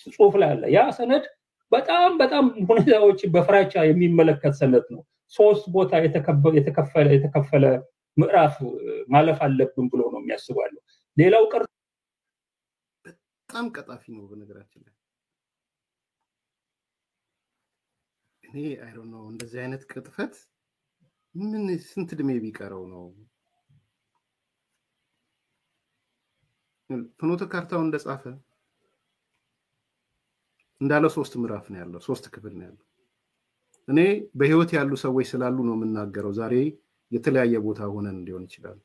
ጽሁፍ ላይ አለ ያ ሰነድ በጣም ሁኔታዎች በፍራቻ የሚመለከት ሰነድ ነው ሶስት ቦታ የተከፈለ ምዕራፍ ማለፍ አለብን ብሎ ነው የሚያስባለው ሌላው ቀር በጣም ቀጣፊ ነው በነገራችን ላይ እኔ አይ ዶንት ኖ እንደዚህ አይነት ቅጥፈት ምን ስንት ድሜ ቢቀረው ነው ፍኖተ ካርታው እንደጻፈ እንዳለ ሶስት ምዕራፍ ነው ያለው ሶስት ክፍል ነው ያለው እኔ በህይወት ያሉ ሰዎች ስላሉ ነው የምናገረው ዛሬ የተለያየ ቦታ ሆነን እንዲሆን ይችላል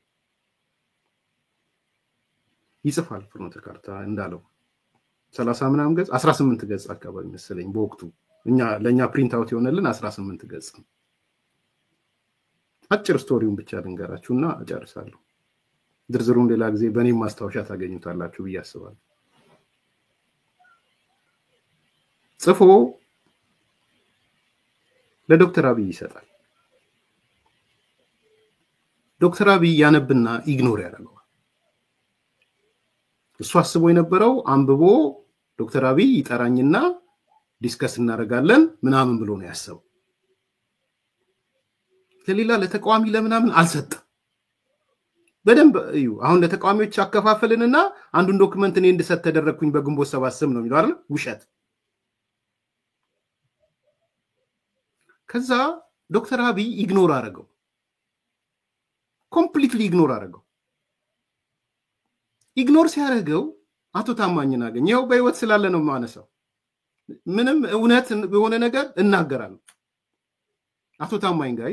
ይጽፋል ፍኖተ ካርታ እንዳለው 30 ምናምን ገጽ 18 ገጽ አካባቢ መሰለኝ በወቅቱ ለኛ ፕሪንት አውት የሆነልን 18 ገጽ አጭር ስቶሪውን ብቻ ልንገራችሁና እጨርሳለሁ ድርዝሩን ሌላ ጊዜ በኔ ማስታወሻ ታገኙታላችሁ ብዬ አስባለሁ ጽፎ ለዶክተር አብይ ይሰጣል። ዶክተር አብይ ያነብና ኢግኖር ያደርገዋል። እሱ አስቦ የነበረው አንብቦ ዶክተር አብይ ይጠራኝና ዲስከስ እናደርጋለን ምናምን ብሎ ነው ያሰበው። ለሌላ ለተቃዋሚ ለምናምን አልሰጠም። በደንብ እዩ። አሁን ለተቃዋሚዎች አከፋፈልንና አንዱን ዶክመንት እኔ እንድሰጥ ተደረግኩኝ በግንቦት 7 ስም ነው የሚለው አይደል? ውሸት። ከዛ ዶክተር አብይ ኢግኖር አደረገው። ኮምፕሊትሊ ኢግኖር አደረገው። ኢግኖር ሲያደርገው አቶ ታማኝን አገኘው። በህይወት ስላለ ነው ማነሳው። ምንም እውነት የሆነ ነገር እናገራለሁ። አቶ ታማኝ ጋር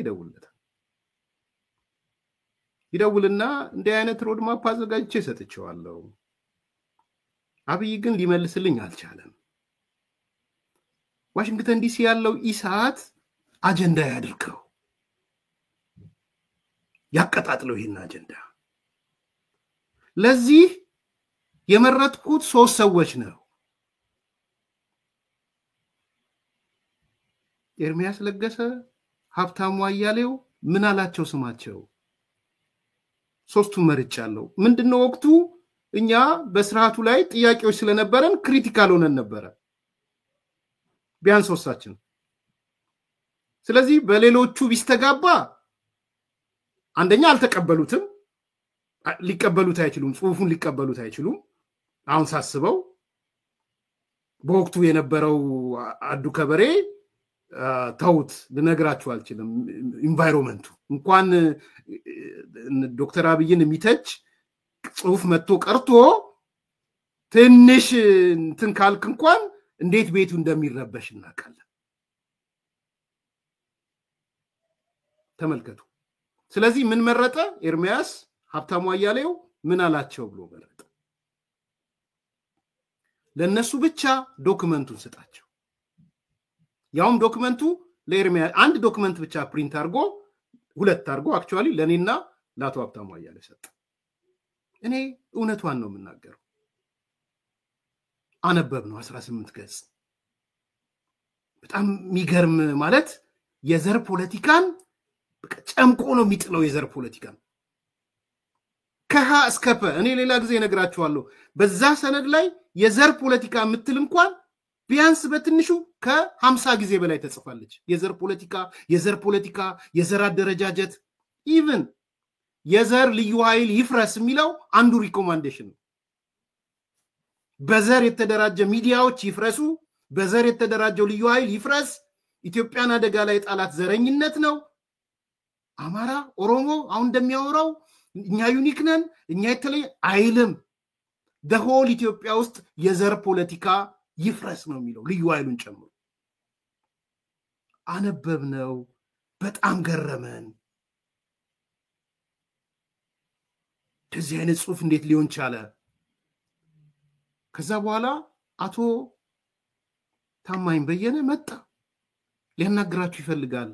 ይደውልና እንደ አይነት ሮድማፕ አዘጋጅቼ ሰጥቼዋለሁ። አብይ ግን ሊመልስልኝ አልቻለም። ዋሽንግተን ዲሲ ያለው ኢሳት አጀንዳ ያድርገው፣ ያቀጣጥለው ይሄን አጀንዳ። ለዚህ የመረጥኩት 3 ሰዎች ነው። ኤርሚያስ ለገሰ፣ ሀብታሙ አያሌው፣ ምን አላቸው ስማቸው? 3ቱ መርጫለሁ። ምንድነው ወቅቱ እኛ በስርዓቱ ላይ ጥያቄዎች ስለነበረን ክሪቲካል ሆነን ነበረ ቢያንስ 3ታችን። ስለዚህ በሌሎቹ ቢስተጋባ አንደኛ አልተቀበሉትም፣ ሊቀበሉት አይችሉም፣ ጽሁፉን ሊቀበሉት አይችሉም። አሁን ሳስበው በወቅቱ የነበረው አዱ ከበሬ ተውት ልነግራችሁ አልችልም። ኢንቫይሮንመንቱ እንኳን ዶክተር አብይን የሚተች ጽሁፍ መጥቶ ቀርቶ ትንሽ እንትን ካልክ እንኳን እንዴት ቤቱ እንደሚረበሽ እናውቃለን። ተመልከቱ። ስለዚህ ምን መረጠ? ኤርሚያስ፣ ሀብታሙ አያሌው፣ ምን አላቸው ብሎ መረጠ። ለነሱ ብቻ ዶክመንቱን ሰጣቸው። ያውም ዶክመንቱ ለኤርሚያስ አንድ ዶክመንት ብቻ ፕሪንት አድርጎ 2 አድርጎ አክቹአሊ ለኔና ለአቶ ሀብታሙ አያሌው ሰጠ። እኔ እውነቷን ነው የምናገረው። አነበብ ነው 18 ገጽ። በጣም የሚገርም ማለት የዘር ፖለቲካን ጨምቆ ነው የሚጥለው። የዘር ፖለቲካን ከሀ እስከ ፐ እኔ ሌላ ጊዜ ነግራችኋለሁ። በዛ ሰነድ ላይ የዘር ፖለቲካ የምትል እንኳን ቢያንስ በትንሹ ከ50 ጊዜ በላይ ተጽፋለች። የዘር ፖለቲካ፣ የዘር አደረጃጀት፣ ኢቭን የዘር ልዩ ኃይል ይፍረስ የሚለው አንዱ ሪኮማንዴሽን ነው። በዘር የተደራጀ ሚዲያዎች ይፍረሱ፣ በዘር የተደራጀው ልዩ ኃይል ይፍረስ። ኢትዮጵያን አደጋ ላይ ጣላት ዘረኝነት ነው። አማራ፣ ኦሮሞ አሁን እንደሚያወራው እኛ ዩኒክ ነን፣ እኛ የተለየ አይልም። ደሆል ኢትዮጵያ ውስጥ የዘር ፖለቲካ ይፍረስ ነው የሚለው ልዩ ኃይሉን ጨምሮ። አነበብነው፣ በጣም ገረመን። እንደዚህ አይነት ጽሁፍ እንዴት ሊሆን ቻለ? ከዛ በኋላ አቶ ታማኝ በየነ መጣ፣ ሊያናግራችሁ ይፈልጋል።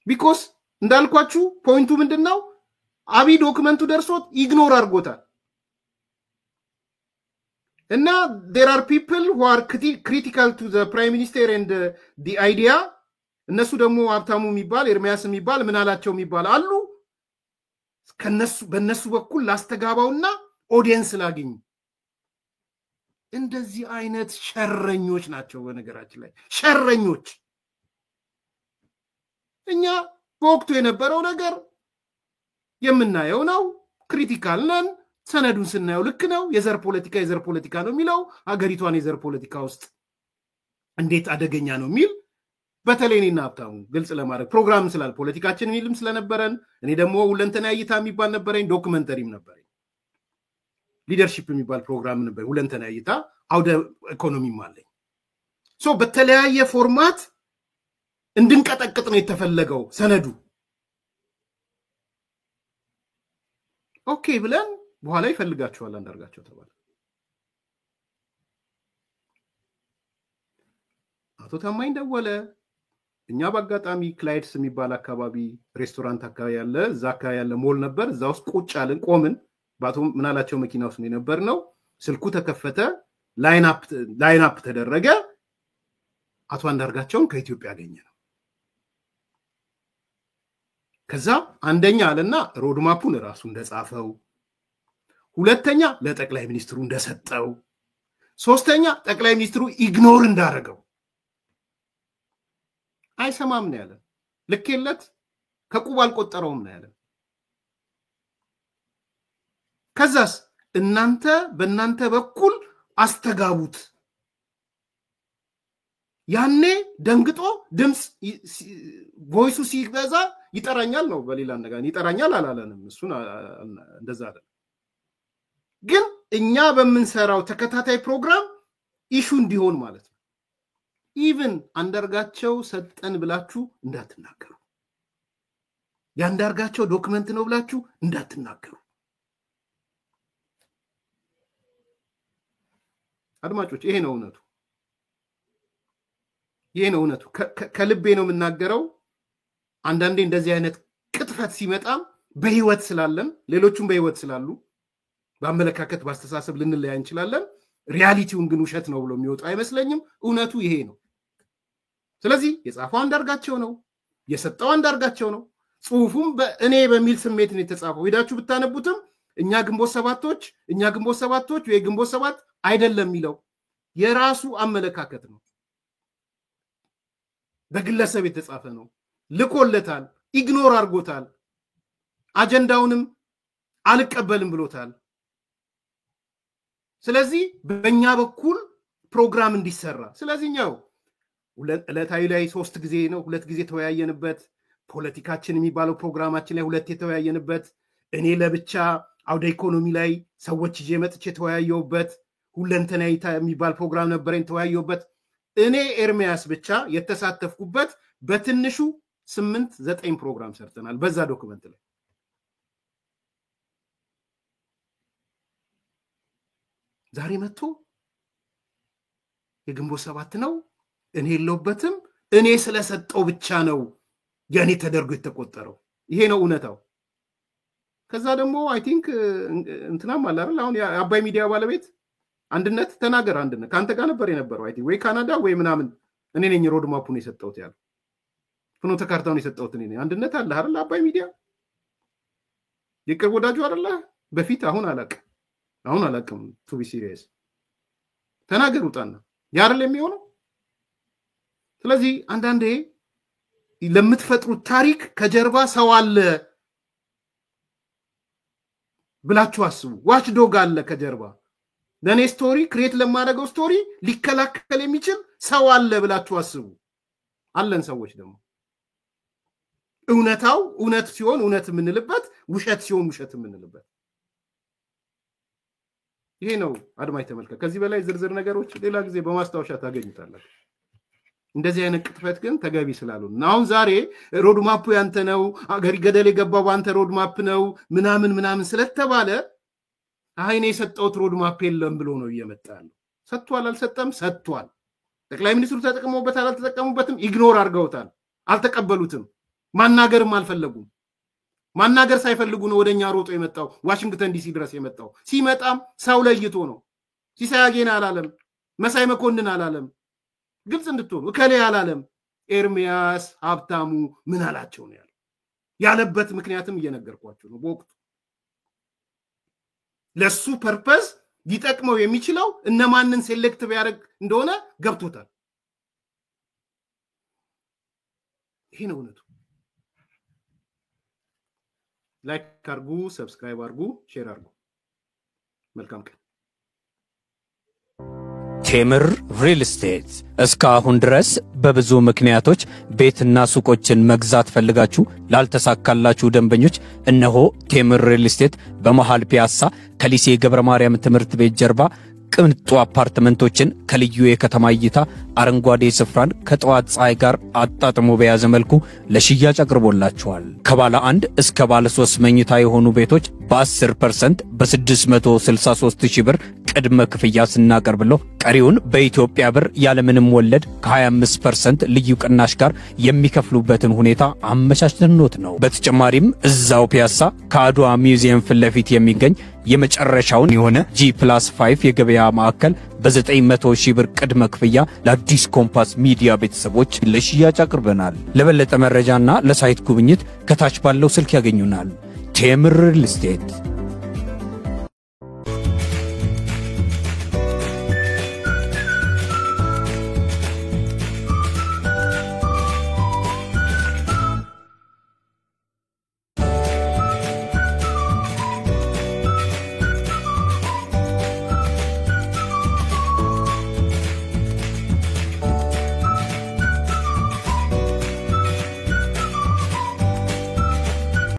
ቢኮዝ እንዳልኳችሁ ፖይንቱ ምንድነው? አብይ ዶክመንቱ ደርሶት ኢግኖር አድርጎታል። እና there are people who are critical to the prime minister and the idea. እነሱ ደግሞ ሀብታሙ የሚባል ኤርሚያስ የሚባል ምን አላቸው የሚባል አሉ። በእነሱ በኩል ላስተጋባውና ኦዲየንስ ላገኝ። እንደዚህ አይነት ሸረኞች ናቸው። በነገራችን ላይ ሸረኞች። እኛ በወቅቱ የነበረው ነገር የምናየው ነው። ክሪቲካል ነን። ሰነዱን ስናየው ልክ ነው። የዘር ፖለቲካ ነው የሚለው ሀገሪቷን የዘር ፖለቲካ ውስጥ እንዴት አደገኛ ነው የሚል በተለይ እኔና ሀብታሙ ግልጽ ለማድረግ ፕሮግራም ስላል ፖለቲካችን የሚልም ስለነበረን እኔ ደግሞ ሁለንተናዊ እይታ የሚባል ነበረኝ፣ ዶክመንተሪም ነበረኝ፣ ሊደርሺፕ የሚባል ፕሮግራም ነበር፣ ሁለንተናዊ እይታ፣ አውደ ኢኮኖሚም አለኝ። ሶ በተለያየ ፎርማት እንድንቀጠቅጥ ነው የተፈለገው ሰነዱ። ኦኬ ብለን በኋላ ይፈልጋቸዋል አንዳርጋቸው ተባለ። አቶ ታማኝ ደወለ። እኛ በአጋጣሚ ክላይድስ የሚባል አካባቢ ሬስቶራንት አካባቢ ያለ እዛ አካባቢ ያለ ሞል ነበር። እዛ ውስጥ ቁጭ አለን፣ ቆምን። በአቶ ምናላቸው መኪና ውስጥ ነበር ነው። ስልኩ ተከፈተ። ላይን አፕ ተደረገ። አቶ አንዳርጋቸውን ከኢትዮጵያ ያገኘ ነው። ከዛ አንደኛ አለና ሮድማፑን ራሱ እንደጻፈው፣ ሁለተኛ ለጠቅላይ ሚኒስትሩ እንደሰጠው፣ ሶስተኛ ጠቅላይ ሚኒስትሩ ኢግኖር እንዳደረገው። አይሰማም ነው ያለ። ልክለት ከቁብ አልቆጠረውም ነው ያለ። ከዛስ እናንተ በእናንተ በኩል አስተጋቡት። ያኔ ደንግጦ ድምጽ ቮይሱ ሲበዛ ይጠራኛል ነው በሌላ ነገር ይጠራኛል አላለንም። እሱን እንደዛ አይደለም። ግን እኛ በመንሰራው ተከታታይ ፕሮግራም ኢሹ እንዲሆን ማለት ነው። ኢቭን አንዳርጋቸው ሰጠን ብላችሁ እንዳትናገሩ፣ ያንዳርጋቸው ዶክመንት ነው ብላችሁ እንዳትናገሩ። አድማጮች ይሄ ነው እውነቱ። ይሄ ነው እውነቱ። ከልቤ ነው የምናገረው። አንዳንዴ እንደዚህ አይነት ቅጥፈት ሲመጣም በህይወት ስላለን ሌሎቹም በህይወት ስላሉ በአመለካከት ባስተሳሰብ ልንለያ እንችላለን። ሪያሊቲውን ግን ውሸት ነው ብሎ የሚወጣ አይመስለኝም። እውነቱ ይሄ ነው። ስለዚህ የጻፈው አንዳርጋቸው ነው፣ የሰጠው አንዳርጋቸው ነው። ጽሁፉም በእኔ በሚል ስሜት ነው የተጻፈው። ሄዳችሁ ብታነቡትም እኛ ግንቦት ሰባቶች ወይ ግንቦት ሰባት አይደለም የሚለው የራሱ አመለካከት ነው። በግለሰብ የተጻፈ ነው። ልኮለታል፣ ኢግኖር አድርጎታል፣ አጀንዳውንም አልቀበልም ብሎታል። ስለዚህ በእኛ በኩል ፕሮግራም እንዲሰራ ስለዚህኛው ዕለታዊ ላይ 3 ጊዜ ነው 2 ጊዜ ተወያየንበት። ፖለቲካችን የሚባለው ፕሮግራማችን ላይ 2 የተወያየንበት፣ እኔ ለብቻ አውደ ኢኮኖሚ ላይ ሰዎች ይዤ መጥቼ ተወያየውበት፣ ሁለንተናዊ የሚባል ፕሮግራም ነበረኝ ተወያየውበት። እኔ ኤርሚያስ ብቻ የተሳተፍኩበት በትንሹ 8-9 ፕሮግራም ሰርተናል በዛ ዶክመንት ላይ። ዛሬ መጥቶ የግንቦት ሰባት ነው እኔ የለውበትም እኔ ስለሰጠው ብቻ ነው ያኔ ተደርጎ የተቆጠረው። ይሄ ነው እውነታው። ከዛ ደግሞ አይ ቲንክ እንትናም አለ አይደል አሁን የአባይ ሚዲያ ባለቤት አንድነት ተናገር፣ አንድነት ካንተ ጋር ነበር የነበረው አይ ቲንክ ወይ ካናዳ ወይ ምናምን እኔ ነኝ ሮድ ማፑን የሰጠሁት ያለው ፍኖተ ካርታውን የሰጠሁት እኔ ነኝ። አንድነት አለ አይደል አባይ ሚዲያ የቅርብ ወዳጁ አይደል በፊት አሁን አላቅም ቱ ቢ ሲሪየስ ተናገር ውጣና ያርል የሚሆነው። ስለዚህ አንዳንዴ ለምትፈጥሩት ታሪክ ከጀርባ ሰው አለ ብላችሁ አስቡ። ዋች ዶግ አለ ከጀርባ ለኔ ስቶሪ ክሬት ለማድረገው ስቶሪ ሊከላከል የሚችል ሰው አለ ብላችሁ አስቡ። አለን ሰዎች ደግሞ እውነታው እውነት ሲሆን እውነት የምንልበት፣ ውሸት ሲሆን ውሸት የምንልበት። ይሄ ነው አድማጭ ተመልከት። ከዚህ በላይ ዝርዝር ነገሮች ሌላ ጊዜ በማስታወሻ ታገኙታላችሁ። እንደዚህ አይነት ቅጥፈት ግን ተገቢ ስላልሆነ አሁን ዛሬ ሮድ ማፑ ያንተ ነው አገሪ ገደል የገባው አንተ ሮድ ማፕ ነው ምናምን ስለተባለ አይኔ የሰጠውት ሮድ ማፕ የለም ብሎ ነው እየመጣው። ሰጥቷል አልሰጠም? ሰጥቷል። ጠቅላይ ሚኒስትሩ ተጠቅመውበታል አልተጠቀሙበትም? ኢግኖር አድርገውታል፣ አልተቀበሉትም፣ ማናገርም አልፈለጉም። ማናገር ሳይፈልጉ ነው ወደኛ ሮጦ የመጣው ዋሽንግተን ዲሲ ድረስ የመጣው። ሲመጣም ሰው ለይቶ ነው። ሲሳይ አጌና አላለም፣ መሳይ መኮንን አላለም፣ ግልጽ እንድትሆኑ እከሌ አላለም። ኤርሚያስ ሀብታሙ ምን አላቸው ነው ያለበት ምክንያትም እየነገርኳችሁ ነው። በወቅቱ ለሱ ፐርፐዝ ሊጠቅመው የሚችለው እነማንን ሴሌክት ቢያደርግ እንደሆነ ገብቶታል። ይሄ ነው እውነቱ። ላይክ አርጉ፣ ሰብስክራይብ አርጉ፣ ሼር አርጉ። መልካም ቀን። ቴምር ሪል ስቴት እስካሁን ድረስ በብዙ ምክንያቶች ቤትና ሱቆችን መግዛት ፈልጋችሁ ላልተሳካላችሁ ደንበኞች እነሆ ቴምር ሪል ስቴት በመሃል ፒያሳ ከሊሴ ገብረ ማርያም ትምህርት ቤት ጀርባ ቅንጡ አፓርትመንቶችን ከልዩ የከተማ እይታ አረንጓዴ ስፍራን ከጠዋት ፀሐይ ጋር አጣጥሞ በያዘ መልኩ ለሽያጭ አቅርቦላችኋል። ከባለ 1 እስከ ባለ 3 መኝታ የሆኑ ቤቶች በ10% በ663,000 ብር ቅድመ ክፍያ ስናቀርብሎ ቀሪውን በኢትዮጵያ ብር ያለምንም ወለድ ከ25% ልዩ ቅናሽ ጋር የሚከፍሉበትን ሁኔታ አመቻችተንዎት ነው። በተጨማሪም እዛው ፒያሳ ከአድዋ ሚውዚየም ፊት ለፊት የሚገኝ የመጨረሻውን የሆነ G+5 የገበያ ማዕከል በ900 ሺህ ብር ቅድመ ክፍያ ለአዲስ ኮምፓስ ሚዲያ ቤተሰቦች ለሽያጭ አቅርበናል። ለበለጠ መረጃና ለሳይት ጉብኝት ከታች ባለው ስልክ ያገኙናል። ቴምር ሪል ስቴት